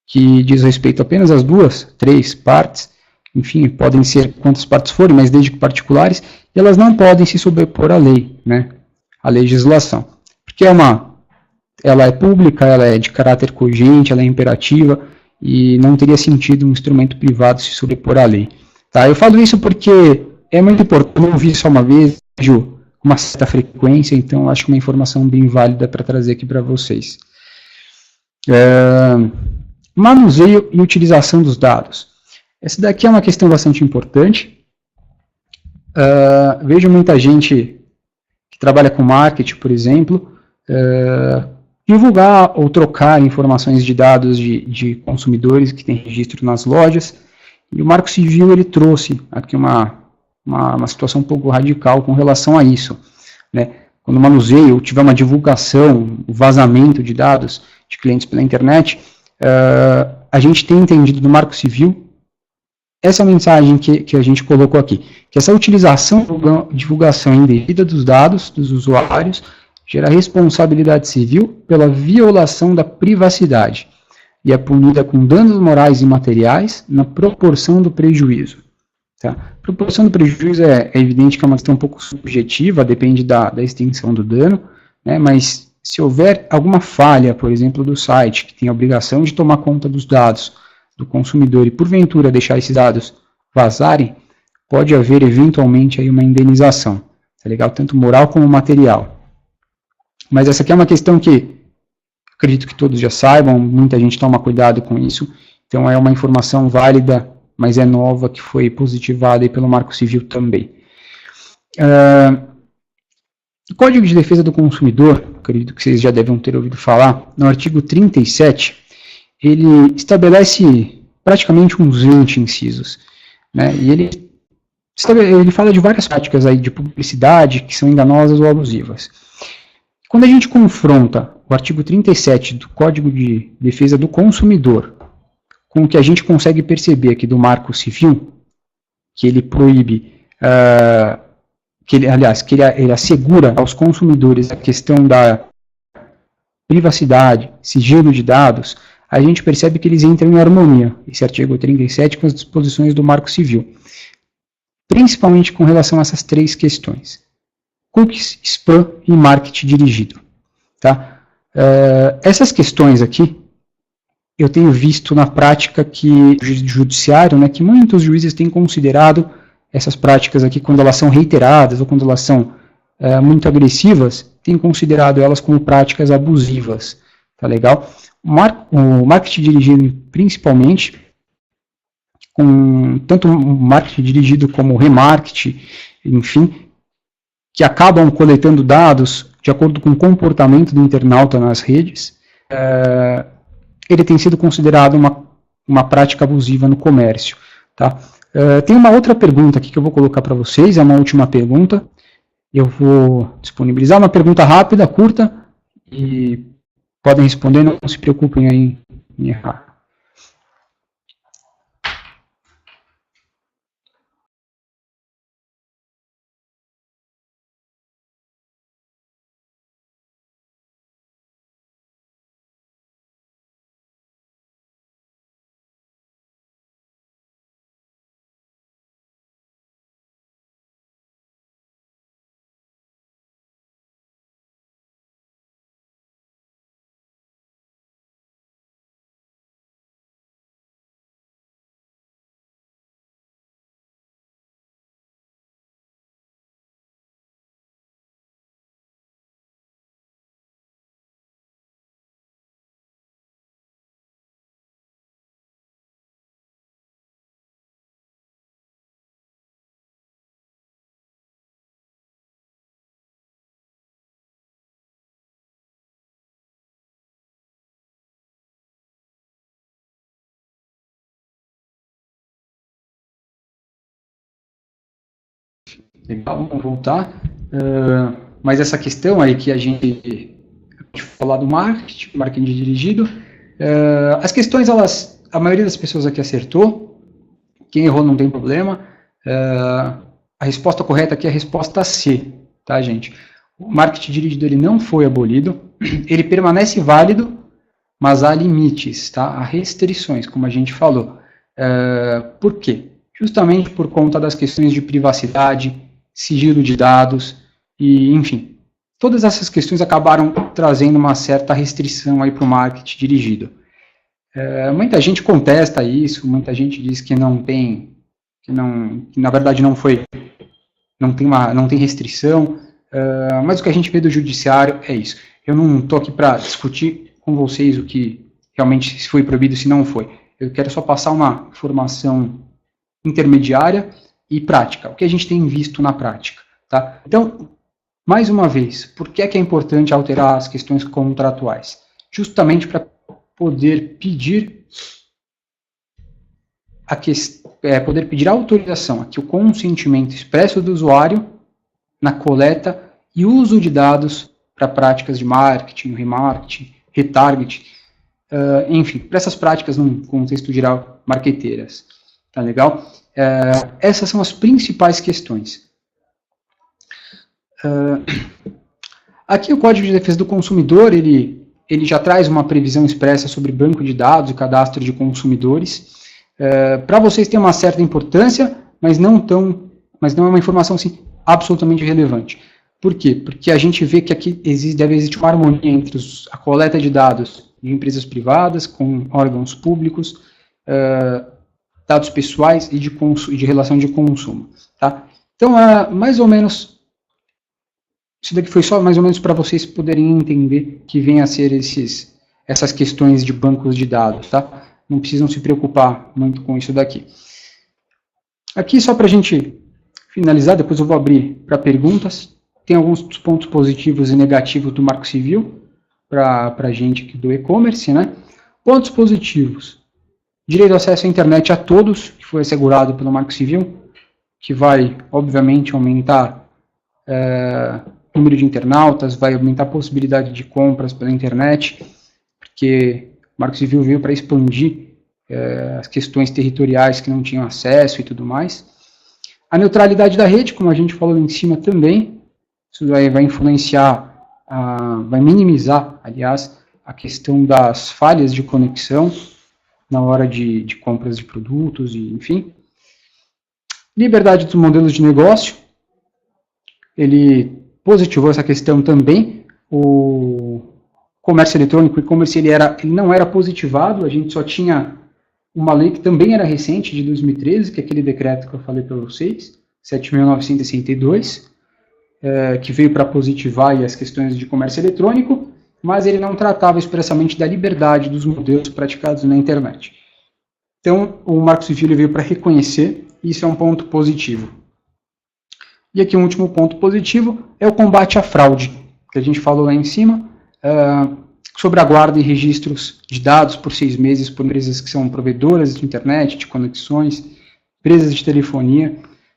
Speaker 2: que diz respeito apenas às 2, 3 partes, enfim, podem ser quantas partes forem, mas desde que particulares, e elas não podem se sobrepor à lei, né, à legislação. Porque ela é pública, ela é de caráter cogente, ela é imperativa, e não teria sentido um instrumento privado se sobrepor à lei. Tá? Eu falo isso porque é muito importante, eu não vi só uma vez, vejo com uma certa frequência, então acho que é uma informação bem válida para trazer aqui para vocês. Manuseio e utilização dos dados. Essa daqui é uma questão bastante importante. Vejo muita gente que trabalha com marketing, por exemplo, divulgar ou trocar informações de dados de consumidores que têm registro nas lojas. E o Marco Civil ele trouxe aqui uma situação um pouco radical com relação a isso. Né? Quando o manuseio tiver uma divulgação, o vazamento de dados de clientes pela internet, a gente tem entendido no Marco Civil essa mensagem que a gente colocou aqui, que essa utilização e divulgação indevida dos dados dos usuários gera responsabilidade civil pela violação da privacidade e é punida com danos morais e materiais na proporção do prejuízo. Tá? Proporção do prejuízo é evidente que é uma questão um pouco subjetiva, depende da extensão do dano, né, mas se houver alguma falha, por exemplo, do site, que tem a obrigação de tomar conta dos dados do consumidor e, porventura, deixar esses dados vazarem, pode haver, eventualmente, aí uma indenização. Tá legal? Tanto moral como material. Mas essa aqui é uma questão que acredito que todos já saibam, muita gente toma cuidado com isso. Então, é uma informação válida, mas é nova, que foi positivada aí pelo Marco Civil também. O Código de Defesa do Consumidor, acredito que vocês já devem ter ouvido falar, no artigo 37, ele estabelece praticamente uns 20 incisos. Né? E ele fala de várias práticas aí de publicidade que são enganosas ou abusivas. Quando a gente confronta o artigo 37 do Código de Defesa do Consumidor com o que a gente consegue perceber aqui do Marco Civil, que ele proíbe... que ele assegura aos consumidores a questão da privacidade, sigilo de dados, a gente percebe que eles entram em harmonia, esse artigo 37, com as disposições do Marco Civil, principalmente com relação a essas três questões: cookies, spam e marketing dirigido. Tá? Essas questões aqui, eu tenho visto na prática que judiciário, né, que muitos juízes têm considerado essas práticas aqui, quando elas são reiteradas ou quando elas são muito agressivas, têm considerado elas como práticas abusivas. Tá legal? O marketing dirigido, principalmente, com tanto o marketing dirigido como o remarketing, enfim, que acabam coletando dados de acordo com o comportamento do internauta nas redes, ele tem sido considerado uma prática abusiva no comércio. Tá? Tem uma outra pergunta aqui que eu vou colocar para vocês, é uma última pergunta. Eu vou disponibilizar uma pergunta rápida, curta, e podem responder, não se preocupem aí em errar. Legal, vamos voltar. Mas essa questão aí que a gente falar do marketing dirigido, as questões, a maioria das pessoas aqui acertou, quem errou não tem problema. A resposta correta aqui é a resposta C, tá, gente? O marketing dirigido ele não foi abolido, ele permanece válido, mas há limites, tá? Há restrições, como a gente falou. Por quê? Justamente por conta das questões de privacidade, sigilo de dados, e, enfim, todas essas questões acabaram trazendo uma certa restrição aí para o marketing dirigido. Muita gente contesta isso, muita gente diz que não tem, que na verdade não tem restrição, mas o que a gente vê do judiciário é isso. Eu não estou aqui para discutir com vocês o que realmente se foi proibido, se não foi. Eu quero só passar uma informação intermediária e prática, o que a gente tem visto na prática. Tá? Então, mais uma vez, por que é importante alterar as questões contratuais? Justamente para poder pedir a autorização, aqui o consentimento expresso do usuário na coleta e uso de dados para práticas de marketing, remarketing, retargeting, enfim, para essas práticas num contexto geral marqueteiras. Tá legal? Essas são as principais questões. Aqui o Código de Defesa do Consumidor, ele já traz uma previsão expressa sobre banco de dados e cadastro de consumidores. Para vocês tem uma certa importância, mas não é uma informação assim, absolutamente relevante. Por quê? Porque a gente vê que aqui deve existir uma harmonia entre a coleta de dados de empresas privadas com órgãos públicos, dados pessoais e de relação de consumo. Tá? Então, mais ou menos, isso daqui foi só mais ou menos para vocês poderem entender que vem a ser essas questões de bancos de dados. Tá? Não precisam se preocupar muito com isso daqui. Aqui, só para a gente finalizar, depois eu vou abrir para perguntas. Tem alguns pontos positivos e negativos do Marco Civil para a gente aqui do e-commerce, né? Pontos positivos. Direito de acesso à internet a todos, que foi assegurado pelo Marco Civil, que vai, obviamente, aumentar o número de internautas, vai aumentar a possibilidade de compras pela internet, porque o Marco Civil veio para expandir as questões territoriais que não tinham acesso e tudo mais. A neutralidade da rede, como a gente falou em cima também, isso vai influenciar, vai minimizar, aliás, a questão das falhas de conexão na hora de compras de produtos, e, enfim. Liberdade dos modelos de negócio, ele positivou essa questão também. O comércio eletrônico, o e-commerce, ele não era positivado, a gente só tinha uma lei que também era recente, de 2013, que é aquele decreto que eu falei para vocês, 7.962, que veio para positivar as questões de comércio eletrônico, mas ele não tratava expressamente da liberdade dos modelos praticados na internet. Então, o Marco Civil veio para reconhecer, e isso é um ponto positivo. E aqui um último ponto positivo é o combate à fraude, que a gente falou lá em cima, sobre a guarda e registros de dados por 6 meses por empresas que são provedoras de internet, de conexões, empresas de telefonia,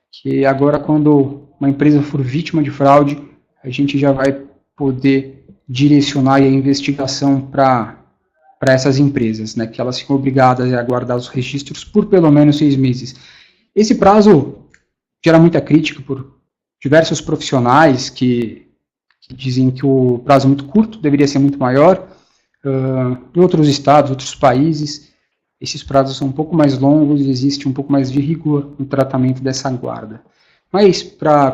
Speaker 2: que agora quando uma empresa for vítima de fraude, a gente já vai poder direcionar a investigação para essas empresas, né, que elas ficam obrigadas a guardar os registros por pelo menos 6 meses. Esse prazo gera muita crítica por diversos profissionais que dizem que o prazo é muito curto, deveria ser muito maior. Em outros estados, outros países, esses prazos são um pouco mais longos e existe um pouco mais de rigor no tratamento dessa guarda. Mas,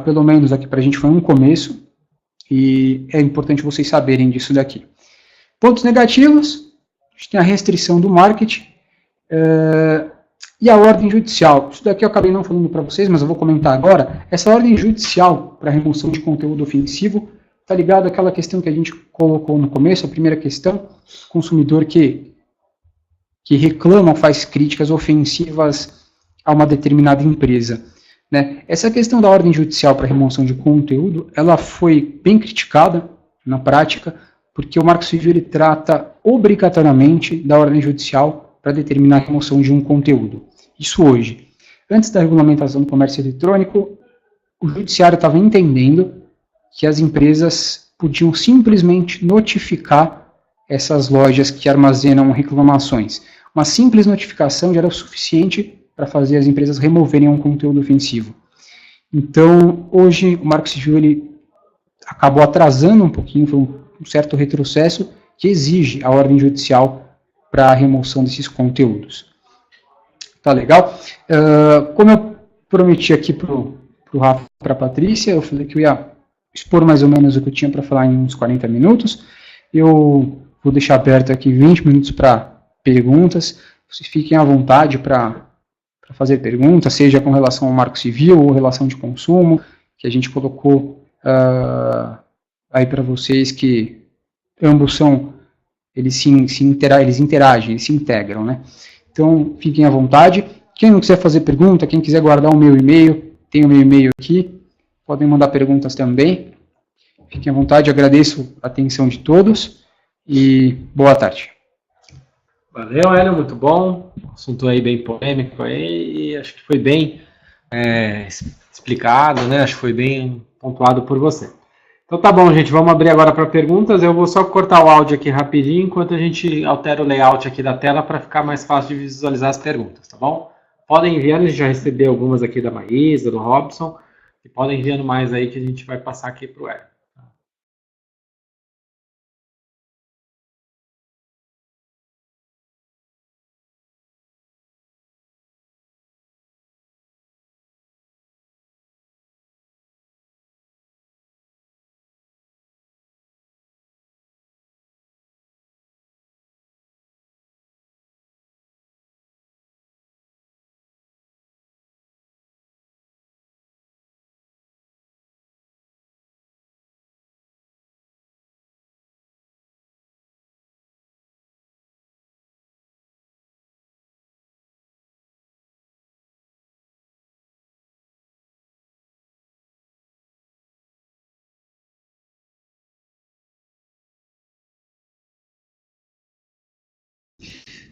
Speaker 2: pelo menos aqui para a gente foi um começo, e é importante vocês saberem disso daqui. Pontos negativos, a gente tem a restrição do marketing e a ordem judicial. Isso daqui eu acabei não falando para vocês, mas eu vou comentar agora. Essa ordem judicial para remoção de conteúdo ofensivo está ligado àquela questão que a gente colocou no começo, a primeira questão, consumidor que reclama ou faz críticas ofensivas a uma determinada empresa. Né? Essa questão da ordem judicial para remoção de conteúdo, ela foi bem criticada na prática, porque o Marco Civil ele trata obrigatoriamente da ordem judicial para determinar a remoção de um conteúdo. Isso hoje. Antes da regulamentação do comércio eletrônico, o judiciário estava entendendo que as empresas podiam simplesmente notificar essas lojas que armazenam reclamações. Uma simples notificação já era o suficiente para fazer as empresas removerem um conteúdo ofensivo. Então, hoje, o Marco Civil ele acabou atrasando um pouquinho, foi um certo retrocesso que exige a ordem judicial para a remoção desses conteúdos. Tá legal? Como eu prometi aqui para o Rafa e para a Patrícia, eu falei que eu ia expor mais ou menos o que eu tinha para falar em uns 40 minutos. Eu vou deixar aberto aqui 20 minutos para perguntas. Vocês fiquem à vontade para fazer perguntas, seja com relação ao Marco Civil ou relação de consumo, que a gente colocou aí para vocês, que ambos são, eles interagem, eles se integram, né? Então, fiquem à vontade. Quem não quiser fazer pergunta, quem quiser guardar o meu e-mail, tem o meu e-mail aqui, podem mandar perguntas também. Fiquem à vontade, agradeço a atenção de todos e boa tarde.
Speaker 1: Valeu, Hélio, muito bom. Assunto aí bem polêmico aí, e acho que foi bem explicado, né? Acho que foi bem pontuado por você. Então tá bom, gente, vamos abrir agora para perguntas. Eu vou só cortar o áudio aqui rapidinho, enquanto a gente altera o layout aqui da tela para ficar mais fácil de visualizar as perguntas, tá bom? Podem enviar, a gente já recebeu algumas aqui da Maísa, do Robson, e podem enviando mais aí que a gente vai passar aqui para o Hélio.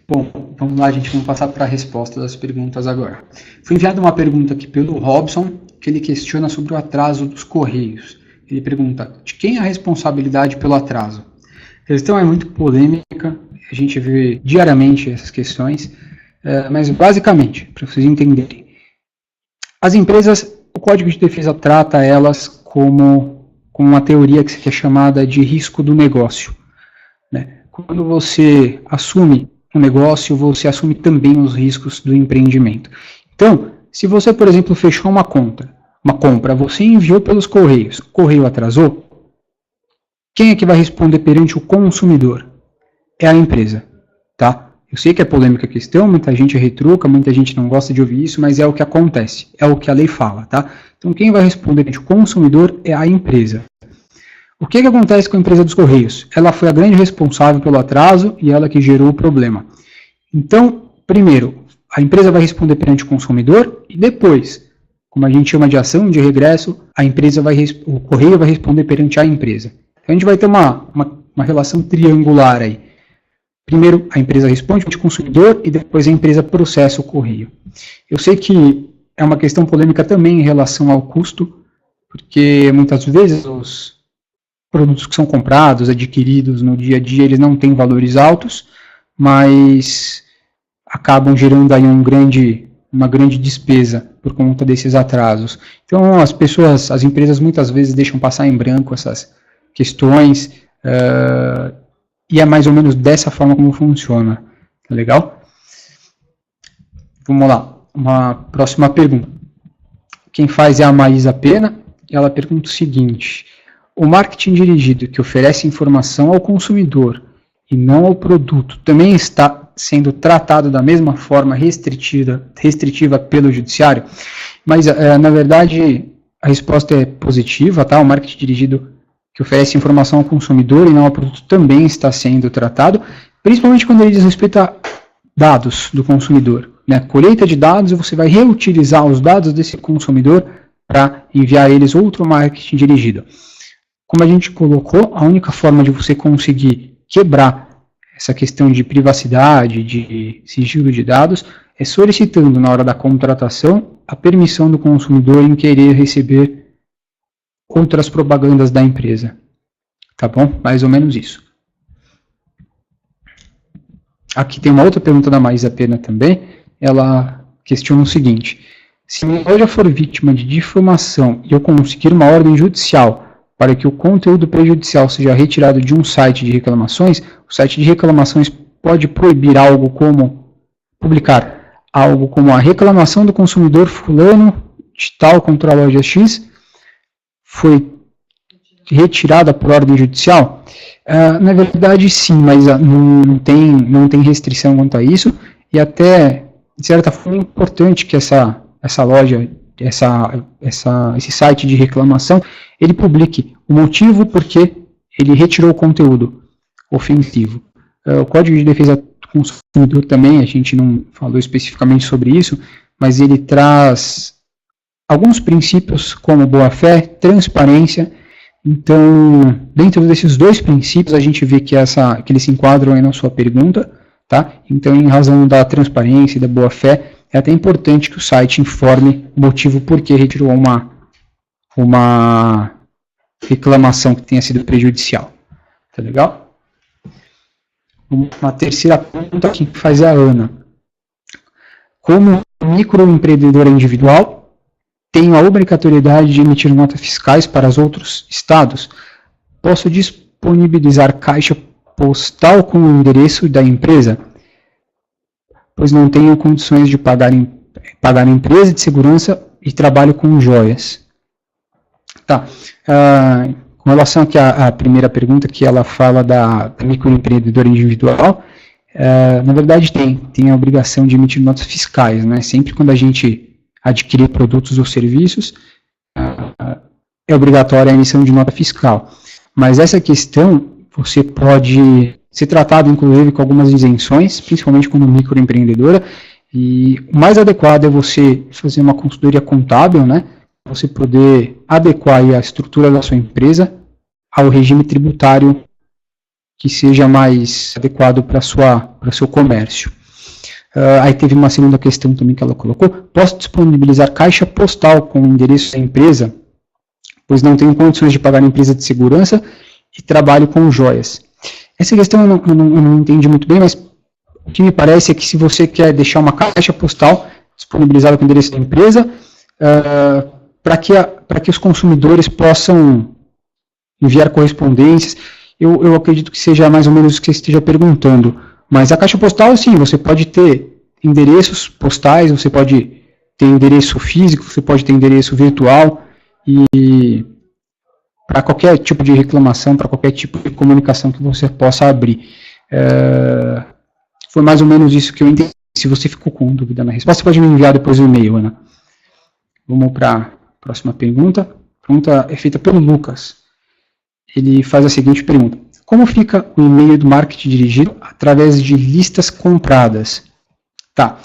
Speaker 2: Bom, vamos lá, gente, vamos passar para a resposta das perguntas agora. Foi enviada uma pergunta aqui pelo Robson, que ele questiona sobre o atraso dos Correios. Ele pergunta, de quem é a responsabilidade pelo atraso? A questão é muito polêmica, a gente vê diariamente essas questões, mas basicamente, para vocês entenderem, as empresas, o Código de Defesa trata elas como uma teoria que é chamada de risco do negócio, né? quando você assume um negócio, você assume também os riscos do empreendimento. Então, se você, por exemplo, fechou uma compra, você enviou pelos correios, o correio atrasou, quem é que vai responder perante o consumidor? É a empresa, tá? Eu sei que é polêmica a questão, muita gente retruca, muita gente não gosta de ouvir isso, mas é o que acontece, é o que a lei fala, tá? Então, quem vai responder perante o consumidor é a empresa. O que acontece com a empresa dos Correios? Ela foi a grande responsável pelo atraso e ela que gerou o problema. Então, primeiro, a empresa vai responder perante o consumidor e depois, como a gente chama de ação de regresso, o Correio vai responder perante a empresa. Então, a gente vai ter uma relação triangular aí. Primeiro, a empresa responde perante o consumidor e depois a empresa processa o Correio. Eu sei que é uma questão polêmica também em relação ao custo, porque muitas vezes os produtos que são comprados, adquiridos no dia a dia, eles não têm valores altos, mas acabam gerando aí uma grande despesa por conta desses atrasos. Então, as empresas muitas vezes deixam passar em branco essas questões, e é mais ou menos dessa forma como funciona. Tá legal? Vamos lá. Uma próxima pergunta. Quem faz é a Maísa Pena. Ela pergunta o seguinte: o marketing dirigido que oferece informação ao consumidor e não ao produto também está sendo tratado da mesma forma restritiva pelo judiciário? Mas, na verdade, a resposta é positiva, tá? O marketing dirigido que oferece informação ao consumidor e não ao produto também está sendo tratado, principalmente quando ele diz respeito a dados do consumidor, né? Colheita de dados, e você vai reutilizar os dados desse consumidor para enviar eles outro marketing dirigido. Como a gente colocou, a única forma de você conseguir quebrar essa questão de privacidade, de sigilo de dados, é solicitando na hora da contratação a permissão do consumidor em querer receber outras propagandas da empresa. Tá bom? Mais ou menos isso. Aqui tem uma outra pergunta da Maísa Pena também. Ela questiona o seguinte: se minha loja for vítima de difamação e eu conseguir uma ordem judicial para que o conteúdo prejudicial seja retirado de um site de reclamações, o site de reclamações pode proibir publicar algo como a reclamação do consumidor fulano de tal contra a loja X foi retirada por ordem judicial? Na verdade, sim, mas não tem restrição quanto a isso, e até, de certa forma, é importante que essa loja, esse site de reclamação, ele publique o motivo porque ele retirou o conteúdo ofensivo. O Código de Defesa do Consumidor também, a gente não falou especificamente sobre isso, mas ele traz alguns princípios como boa-fé, transparência. Então, dentro desses dois princípios, a gente vê que eles se enquadram aí na sua pergunta, tá? Então, em razão da transparência e da boa-fé, é até importante que o site informe o motivo por que retirou uma reclamação que tenha sido prejudicial. Tá legal? Uma terceira pergunta que faz a Ana. Como microempreendedora individual, tenho a obrigatoriedade de emitir notas fiscais para os outros estados? Posso disponibilizar caixa postal com o endereço da empresa? Pois não tenho condições de pagar a empresa de segurança e trabalho com joias. Tá. Com relação aqui à primeira pergunta, que ela fala da microempreendedora individual, na verdade tem a obrigação de emitir notas fiscais, né? Sempre quando a gente adquirir produtos ou serviços, é obrigatória a emissão de nota fiscal. Mas essa questão, você pode ser tratado, inclusive, com algumas isenções, principalmente como microempreendedora, e o mais adequado é você fazer uma consultoria contábil, né? Você poder adequar a estrutura da sua empresa ao regime tributário que seja mais adequado para o seu comércio. Aí teve uma segunda questão também que ela colocou: posso disponibilizar caixa postal com o endereço da empresa, pois não tenho condições de pagar a empresa de segurança e trabalho com joias. Essa questão eu não entendi muito bem, mas o que me parece é que se você quer deixar uma caixa postal disponibilizada com o endereço da empresa, para que os consumidores possam enviar correspondências, eu acredito que seja mais ou menos o que você esteja perguntando. Mas a caixa postal, sim, você pode ter endereços postais, você pode ter endereço físico, você pode ter endereço virtual, e para qualquer tipo de reclamação, para qualquer tipo de comunicação que você possa abrir. Foi mais ou menos isso que eu entendi. Se você ficou com dúvida na resposta, você pode me enviar depois o e-mail, Ana. Vamos para a próxima pergunta. A pergunta é feita pelo Lucas. Ele faz a seguinte pergunta: como fica o e-mail do marketing dirigido através de listas compradas? Tá.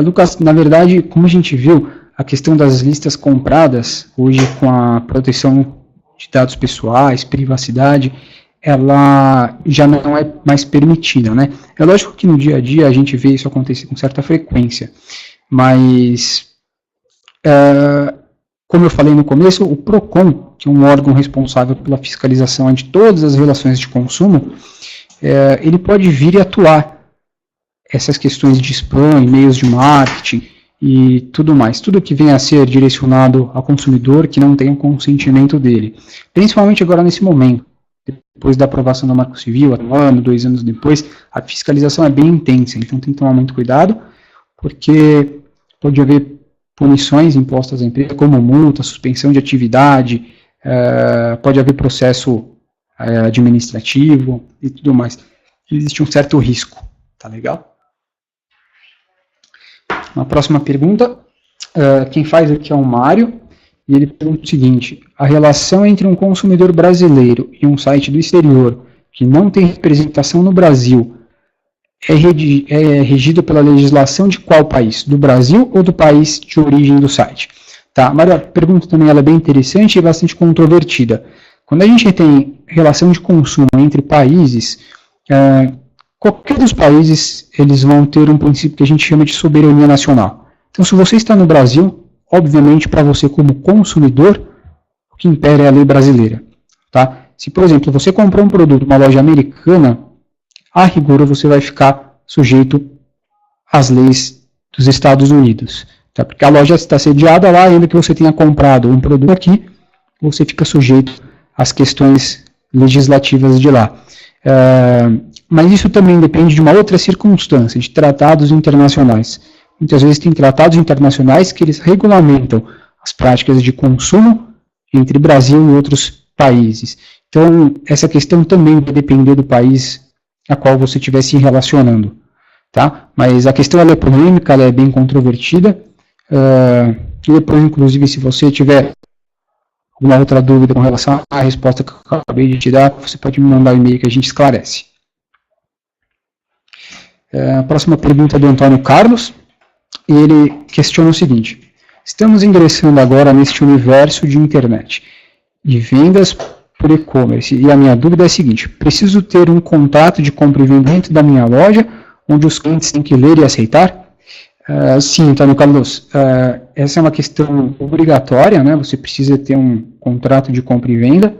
Speaker 2: Lucas, na verdade, como a gente viu, a questão das listas compradas, hoje com a proteção de dados pessoais, privacidade, ela já não é mais permitida, né? É lógico que no dia a dia a gente vê isso acontecer com certa frequência, mas, como eu falei no começo, o PROCON, que é um órgão responsável pela fiscalização de todas as relações de consumo, ele pode vir e atuar essas questões de spam, e-mails de marketing e tudo mais. Tudo que venha a ser direcionado ao consumidor que não tem o consentimento dele. Principalmente agora nesse momento. Depois da aprovação do Marco Civil, 1 ano, 2 anos depois, a fiscalização é bem intensa. Então tem que tomar muito cuidado, porque pode haver punições impostas à empresa, como multa, suspensão de atividade, pode haver processo administrativo e tudo mais. Existe um certo risco. Tá legal? Na próxima pergunta, quem faz aqui é o Mário, e ele pergunta o seguinte: a relação entre um consumidor brasileiro e um site do exterior que não tem representação no Brasil é regida pela legislação de qual país? Do Brasil ou do país de origem do site? Tá, Mário, a pergunta também ela é bem interessante e bastante controvertida. Quando a gente tem relação de consumo entre países, qualquer dos países, eles vão ter um princípio que a gente chama de soberania nacional. Então, se você está no Brasil, obviamente, para você como consumidor, o que impera é a lei brasileira. Tá? Se, por exemplo, você comprou um produto numa loja americana, a rigor você vai ficar sujeito às leis dos Estados Unidos. Tá? Porque a loja está sediada lá, ainda que você tenha comprado um produto aqui, você fica sujeito às questões legislativas de lá. Mas isso também depende de uma outra circunstância, de tratados internacionais. Muitas vezes tem tratados internacionais que eles regulamentam as práticas de consumo entre Brasil e outros países. Então, essa questão também vai depender do país a qual você estiver se relacionando. Tá? Mas a questão ela é polêmica, ela é bem controvertida. E depois, inclusive, se você tiver alguma outra dúvida com relação à resposta que eu acabei de te dar, você pode me mandar um e-mail que a gente esclarece. A próxima pergunta é do Antônio Carlos, e ele questiona o seguinte: estamos ingressando agora neste universo de internet, de vendas por e-commerce, e a minha dúvida é a seguinte: preciso ter um contrato de compra e venda dentro da minha loja, onde os clientes têm que ler e aceitar? Sim, Antônio Carlos, essa é uma questão obrigatória, né? Você precisa ter um contrato de compra e venda.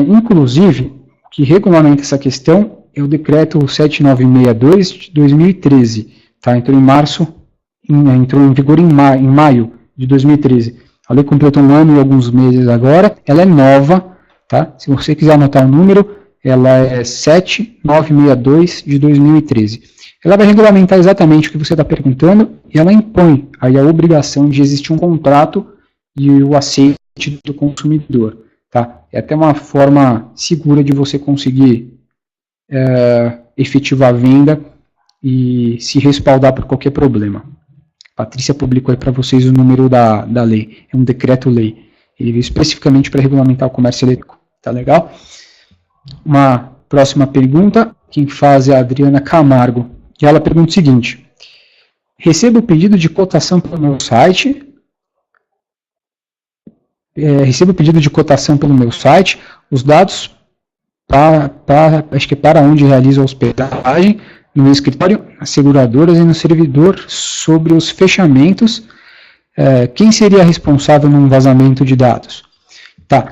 Speaker 2: Inclusive, o que regulamenta essa questão é o decreto 7962 de 2013, tá? Entrou em vigor em maio de 2013. A lei completou 1 ano e alguns meses agora. Ela é nova, tá? Se você quiser anotar o número, ela é 7962 de 2013. Ela vai regulamentar exatamente o que você está perguntando e ela impõe aí a obrigação de existir um contrato e o aceite do consumidor, tá? É até uma forma segura de você conseguir efetivar a venda e se respaldar por qualquer problema. A Patrícia publicou aí para vocês o número da lei. É um decreto-lei. Ele veio especificamente para regulamentar o comércio eletrônico. Tá legal? Uma próxima pergunta. Quem faz é a Adriana Camargo. E ela pergunta o seguinte: recebo o pedido de cotação pelo meu site. Os dados acho que para onde realizo a hospedagem, no meu escritório, nas seguradoras e no servidor sobre os fechamentos. Quem seria responsável num vazamento de dados? Tá.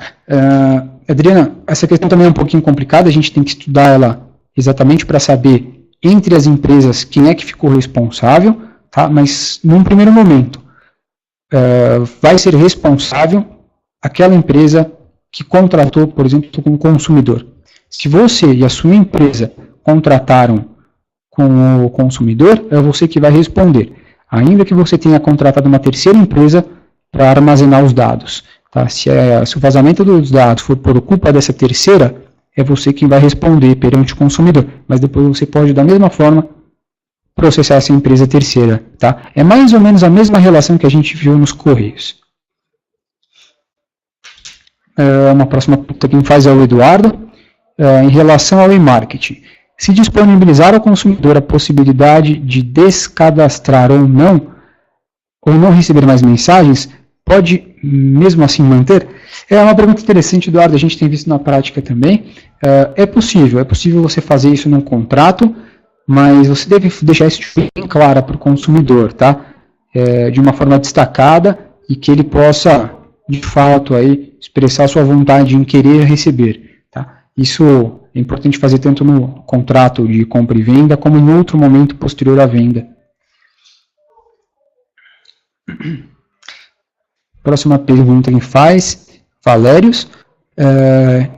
Speaker 2: Adriana, essa questão também é um pouquinho complicada, a gente tem que estudar ela exatamente para saber entre as empresas quem é que ficou responsável, tá? Mas num primeiro momento vai ser responsável aquela empresa que contratou, por exemplo, com o consumidor. Se você e a sua empresa contrataram com o consumidor, é você que vai responder, ainda que você tenha contratado uma terceira empresa para armazenar os dados. Tá? Se o vazamento dos dados for por culpa dessa terceira, é você quem vai responder perante o consumidor, mas depois você pode, da mesma forma, processar essa empresa terceira. Tá? É mais ou menos a mesma relação que a gente viu nos Correios. Uma próxima pergunta que faz é o Eduardo, em relação ao e-marketing. Se disponibilizar ao consumidor a possibilidade de descadastrar ou não receber mais mensagens, pode mesmo assim manter? É uma pergunta interessante, Eduardo, a gente tem visto na prática também. É possível você fazer isso num contrato, mas você deve deixar isso bem claro para o consumidor, tá? De uma forma destacada e que ele possa, de fato, aí, expressar sua vontade em querer receber. Tá? Isso é importante fazer tanto no contrato de compra e venda, como em outro momento posterior à venda. Próxima pergunta que faz, Valérios,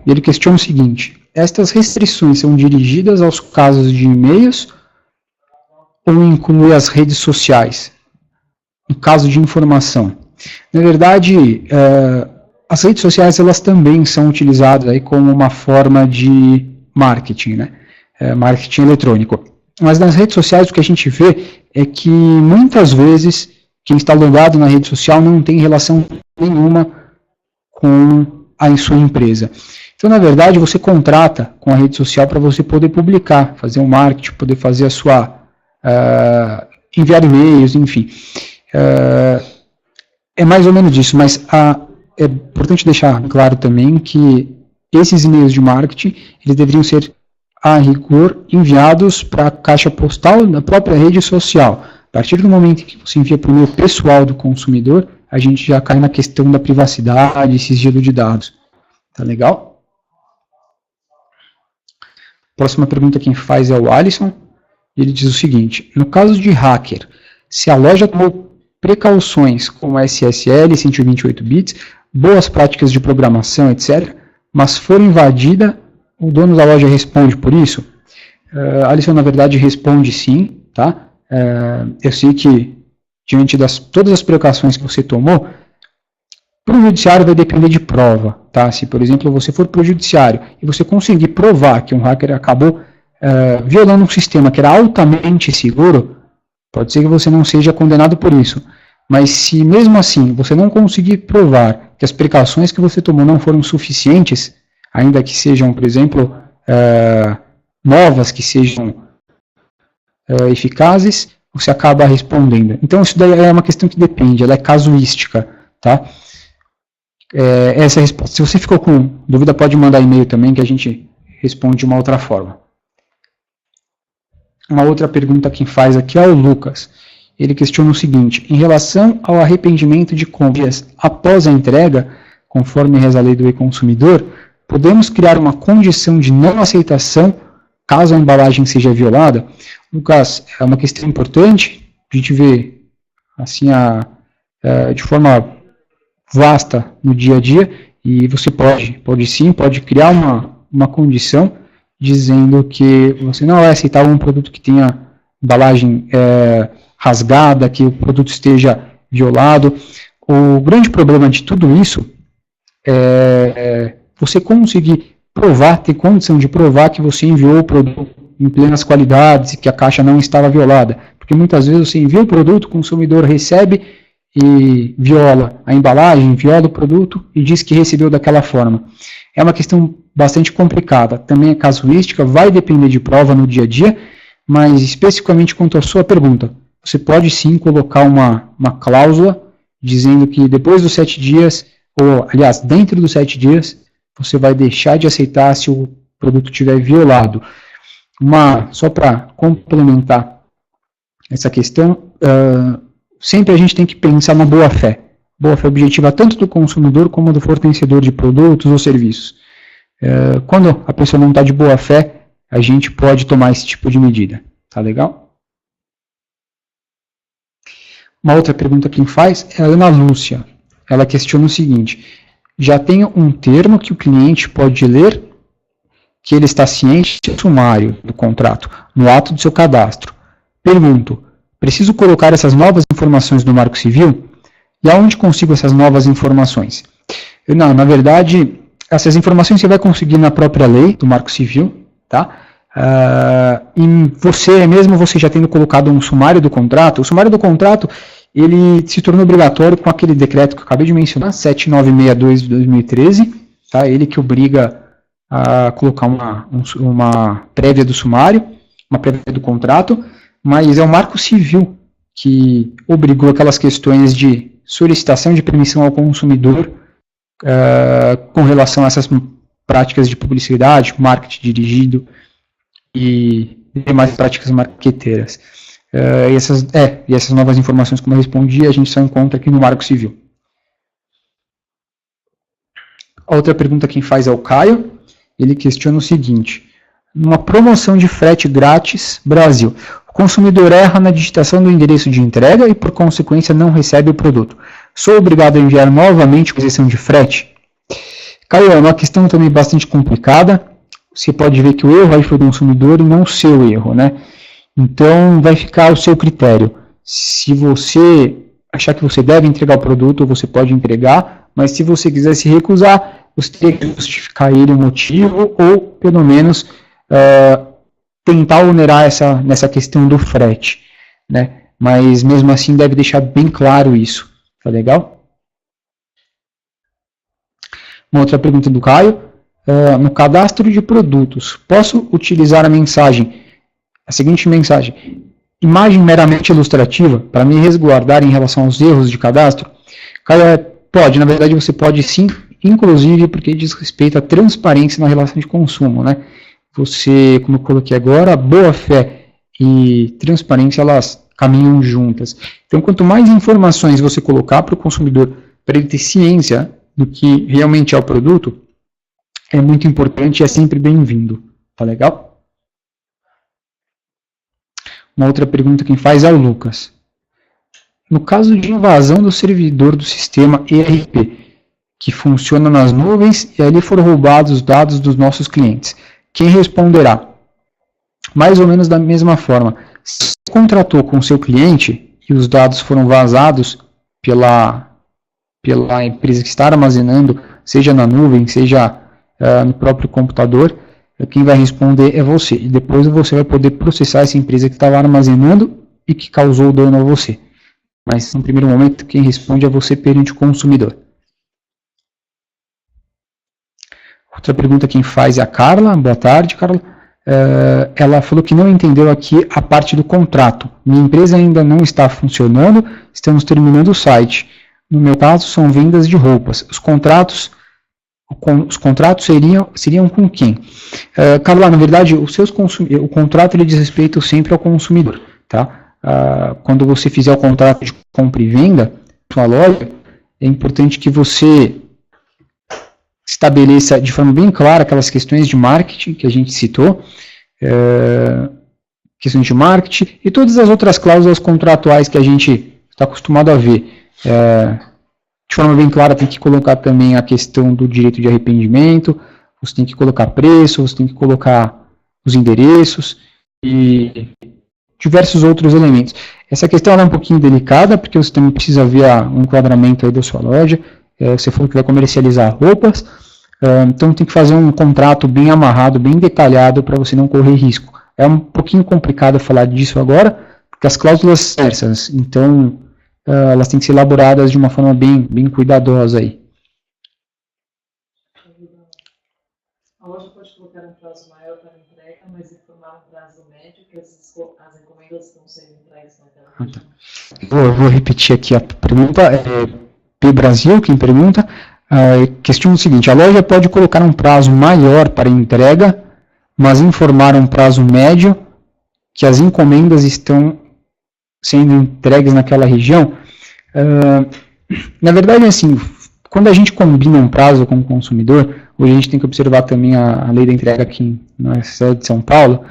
Speaker 2: ele questiona o seguinte: estas restrições são dirigidas aos casos de e-mails ou inclui as redes sociais, no caso de informação? Na verdade, as redes sociais elas também são utilizadas aí como uma forma de marketing, né? Marketing eletrônico. Mas nas redes sociais o que a gente vê é que muitas vezes quem está logado na rede social não tem relação nenhuma com a sua empresa. Então, na verdade, você contrata com a rede social para você poder publicar, fazer um marketing, poder fazer a sua... enviar e-mails, enfim. É mais ou menos isso, mas é importante deixar claro também que esses e-mails de marketing, eles deveriam ser, a rigor, enviados para a caixa postal da própria rede social. A partir do momento que você envia para o e-mail pessoal do consumidor, a gente já cai na questão da privacidade e sigilo de dados. Tá legal? Próxima pergunta quem faz é o Alisson. Ele diz o seguinte: no caso de hacker, se a loja tomou precauções como SSL, 128 bits, boas práticas de programação, etc., mas for invadida, o dono da loja responde por isso? Alisson, na verdade, responde sim, tá? Eu sei que, diante de todas as precauções que você tomou, para o judiciário vai depender de prova, tá? Se, por exemplo, você for para o judiciário e você conseguir provar que um hacker acabou violando um sistema que era altamente seguro, pode ser que você não seja condenado por isso. Mas se mesmo assim você não conseguir provar que as precauções que você tomou não foram suficientes, ainda que sejam, por exemplo, novas, que sejam eficazes, você acaba respondendo. Então isso daí é uma questão que depende, ela é casuística, tá? Essa é a resposta. Se você ficou com dúvida, pode mandar e-mail também que a gente responde de uma outra forma. Uma outra pergunta quem faz aqui é o Lucas. Ele questiona o seguinte: em relação ao arrependimento de compras após a entrega, conforme reza a lei do e-consumidor, podemos criar uma condição de não aceitação caso a embalagem seja violada? Lucas, é uma questão importante, a gente vê assim, de forma vasta no dia a dia, e você pode criar uma condição dizendo que você não vai aceitar um produto que tenha embalagem rasgada, que o produto esteja violado. O grande problema de tudo isso é você conseguir provar, ter condição de provar que você enviou o produto em plenas qualidades e que a caixa não estava violada. Porque muitas vezes você envia o produto, o consumidor recebe e viola a embalagem, viola o produto e diz que recebeu daquela forma. É uma questão bastante complicada, também é casuística, vai depender de prova no dia a dia, mas especificamente quanto à sua pergunta, você pode sim colocar uma cláusula dizendo que depois dos 7 dias, ou aliás, dentro dos 7 dias, você vai deixar de aceitar se o produto tiver violado. Só para complementar essa questão, sempre a gente tem que pensar na boa-fé. Boa-fé objetiva tanto do consumidor como do fornecedor de produtos ou serviços. Quando a pessoa não está de boa-fé, a gente pode tomar esse tipo de medida. Tá legal? Uma outra pergunta que faz é a Ana Lúcia. Ela questiona o seguinte: já tenho um termo que o cliente pode ler que ele está ciente do sumário do contrato no ato do seu cadastro. Pergunto, preciso colocar essas novas informações no Marco Civil? E aonde consigo essas novas informações? Não, na verdade, essas informações você vai conseguir na própria lei do Marco Civil, tá? E você, mesmo você já tendo colocado um sumário do contrato, o sumário do contrato, ele se tornou obrigatório com aquele decreto que eu acabei de mencionar, 7962 de 2013, tá? Ele que obriga a colocar uma prévia do sumário, uma prévia do contrato, mas é o Marco Civil que obrigou aquelas questões de solicitação de permissão ao consumidor com relação a essas práticas de publicidade, marketing dirigido e demais práticas marqueteiras. E essas novas informações, como eu respondi, a gente só encontra aqui no Marco Civil. A outra pergunta quem faz é o Caio. Ele questiona o seguinte: numa promoção de frete grátis Brasil, o consumidor erra na digitação do endereço de entrega e, por consequência, não recebe o produto. Sou obrigado a enviar novamente com exceção de frete? Caio, é uma questão também bastante complicada. Você pode ver que o erro aí foi do consumidor e não o seu erro, né? Então, vai ficar ao seu critério. Se você achar que você deve entregar o produto, você pode entregar, mas se você quiser se recusar, você teria que justificar ele o motivo ou, pelo menos, tentar onerar nessa questão do frete, né? Mas, mesmo assim, deve deixar bem claro isso. Tá legal? Uma outra pergunta do Caio. No cadastro de produtos, posso utilizar a seguinte mensagem: imagem meramente ilustrativa, para me resguardar em relação aos erros de cadastro? Caio, pode, na verdade você pode sim, inclusive porque diz respeito à transparência na relação de consumo, né? Você, como eu coloquei agora, boa fé e transparência, elas caminham juntas. Então, quanto mais informações você colocar para o consumidor, para ele ter ciência do que realmente é o produto, é muito importante e é sempre bem-vindo. Tá legal? Uma outra pergunta quem faz é o Lucas. No caso de invasão do servidor do sistema ERP, que funciona nas nuvens e ali foram roubados os dados dos nossos clientes, quem responderá? Mais ou menos da mesma forma. Se você contratou com o seu cliente e os dados foram vazados pela empresa que está armazenando, seja na nuvem, seja no próprio computador, quem vai responder é você. E depois você vai poder processar essa empresa que estava armazenando e que causou o dano a você. Mas, no primeiro momento, quem responde é você perante o consumidor. Outra pergunta quem faz é a Carla. Boa tarde, Carla. Ela falou que não entendeu aqui a parte do contrato. Minha empresa ainda não está funcionando, estamos terminando o site. No meu caso, são vendas de roupas. Os contratos seriam com quem? Carla, na verdade, o contrato ele diz respeito sempre ao consumidor. Tá? Quando você fizer o contrato de compra e venda, sua loja, é importante que você estabeleça de forma bem clara aquelas questões de marketing que a gente citou, questões de marketing e todas as outras cláusulas contratuais que a gente está acostumado a ver. De forma bem clara, tem que colocar também a questão do direito de arrependimento, você tem que colocar preço, você tem que colocar os endereços e diversos outros elementos. Essa questão é um pouquinho delicada, porque você também precisa ver o enquadramento aí da sua loja. Você falou que vai comercializar roupas, então tem que fazer um contrato bem amarrado, bem detalhado, para você não correr risco. É um pouquinho complicado falar disso agora, porque as cláusulas são essas, então elas têm que ser elaboradas de uma forma bem cuidadosa aí.
Speaker 3: A loja pode colocar um prazo maior para entrega, mas informar um prazo médio que as encomendas estão sendo entregues naquela região.
Speaker 2: Vou repetir aqui a pergunta. P Brasil, quem pergunta, questiona o seguinte: a loja pode colocar um prazo maior para entrega, mas informar um prazo médio que as encomendas estão sendo entregues naquela região? Na verdade, assim, quando a gente combina um prazo com o consumidor, hoje a gente tem que observar também a lei da entrega aqui na cidade de São Paulo,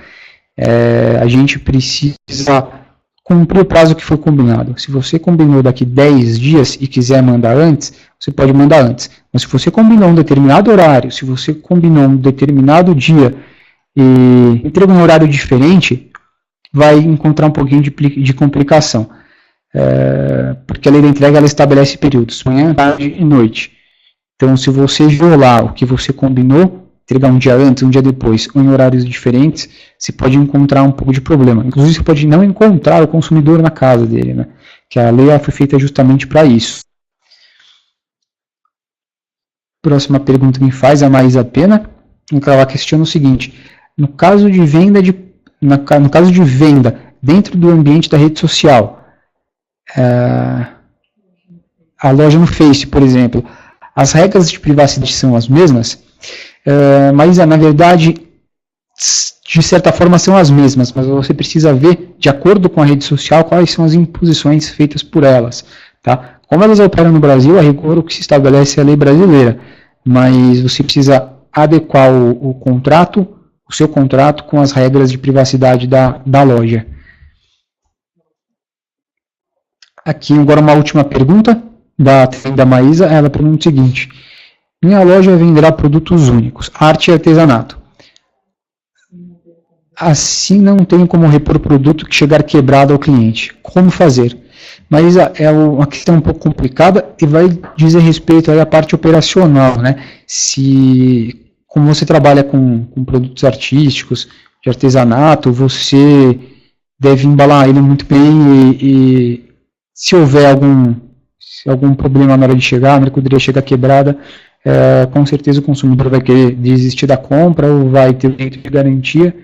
Speaker 2: a gente precisa cumprir o prazo que foi combinado. Se você combinou daqui 10 dias e quiser mandar antes, você pode mandar antes. Mas se você combinou um determinado horário, se você combinou um determinado dia e entrega um horário diferente, vai encontrar um pouquinho de complicação. Porque a lei da entrega ela estabelece períodos, manhã, tarde e noite. Então, se você violar o que você combinou, entregar um dia antes, um dia depois, ou em horários diferentes, você pode encontrar um pouco de problema. Inclusive, você pode não encontrar o consumidor na casa dele, né? Que a lei foi feita justamente para isso. Próxima pergunta que me faz a Maísa Pena, ela questiona o seguinte: no caso de venda dentro do ambiente da rede social, a loja no Face, por exemplo, as regras de privacidade são as mesmas? Mas, na verdade, de certa forma são as mesmas, mas você precisa ver, de acordo com a rede social, quais são as imposições feitas por elas. Tá? Como elas operam no Brasil, a rigor o que se estabelece é a lei brasileira, mas você precisa adequar o seu contrato com as regras de privacidade da loja. Aqui agora uma última pergunta da Maísa, ela pergunta o seguinte: minha loja venderá produtos únicos, arte e artesanato. Assim não tenho como repor produto que chegar quebrado ao cliente. Como fazer? Mas é uma questão um pouco complicada e vai dizer respeito aí à parte operacional, né? Como você trabalha com produtos artísticos, de artesanato, você deve embalar ele muito bem e se houver algum problema na hora de chegar, a mercadoria chega quebrada, com certeza o consumidor vai querer desistir da compra ou vai ter o direito de garantia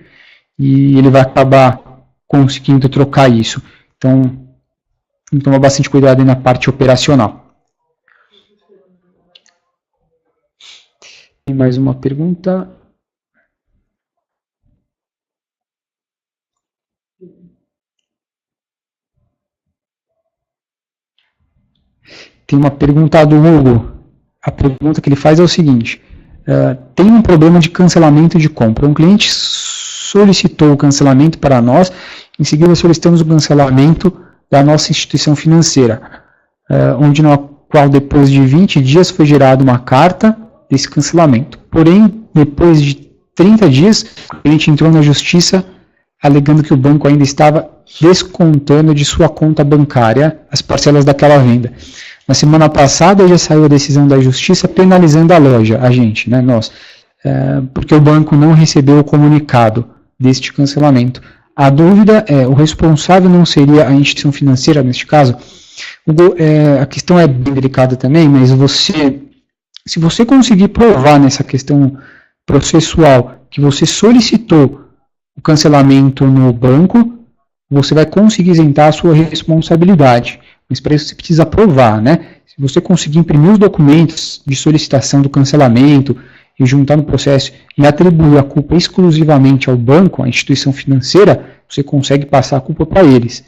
Speaker 2: e ele vai acabar conseguindo trocar isso. Então, tem que tomar bastante cuidado aí na parte operacional. Tem mais uma pergunta. Tem uma pergunta do Hugo. A pergunta que ele faz é o seguinte: tem um problema de cancelamento de compra. Um cliente solicitou o cancelamento para nós, em seguida solicitamos o cancelamento da nossa instituição financeira, onde na qual depois de 20 dias foi gerada uma carta desse cancelamento. Porém, depois de 30 dias, o cliente entrou na justiça alegando que o banco ainda estava descontando de sua conta bancária as parcelas daquela venda. Na semana passada já saiu a decisão da justiça penalizando a loja, a gente, né, nós, porque o banco não recebeu o comunicado deste cancelamento. A dúvida é, o responsável não seria a instituição financeira neste caso? A questão é bem delicada também, mas se você conseguir provar nessa questão processual que você solicitou o cancelamento no banco, você vai conseguir isentar a sua responsabilidade. Mas para isso você precisa provar, né? Se você conseguir imprimir os documentos de solicitação do cancelamento e juntar no processo e atribuir a culpa exclusivamente ao banco, à instituição financeira, você consegue passar a culpa para eles.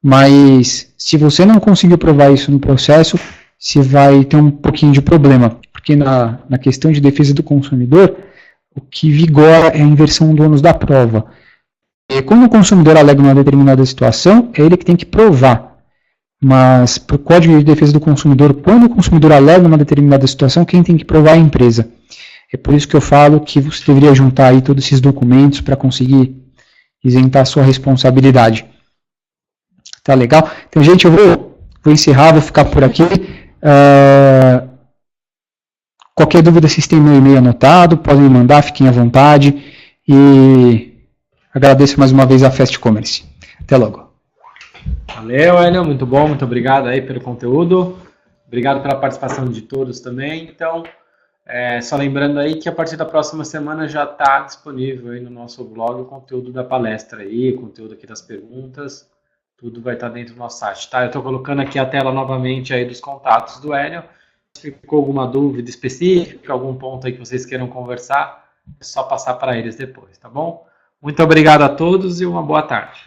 Speaker 2: Mas se você não conseguir provar isso no processo, você vai ter um pouquinho de problema, porque na questão de defesa do consumidor, o que vigora é a inversão do ônus da prova. E quando o consumidor alega uma determinada situação, é ele que tem que provar. Mas, para o Código de Defesa do Consumidor, quando o consumidor alega uma determinada situação, quem tem que provar é a empresa. É por isso que eu falo que você deveria juntar aí todos esses documentos para conseguir isentar a sua responsabilidade. Tá legal? Então, gente, eu vou encerrar, vou ficar por aqui. Qualquer dúvida, vocês têm meu e-mail anotado, podem me mandar, fiquem à vontade. E agradeço mais uma vez a Fast Commerce. Até logo.
Speaker 1: Valeu, Enel, muito bom, muito obrigado aí pelo conteúdo. Obrigado pela participação de todos também. Então, só lembrando aí que a partir da próxima semana já está disponível aí no nosso blog o conteúdo da palestra aí, o conteúdo aqui das perguntas, tudo vai estar dentro do nosso site, tá? Eu estou colocando aqui a tela novamente aí dos contatos do Enel. Se ficou alguma dúvida específica, algum ponto aí que vocês queiram conversar, é só passar para eles depois, tá bom? Muito obrigado a todos e uma boa tarde.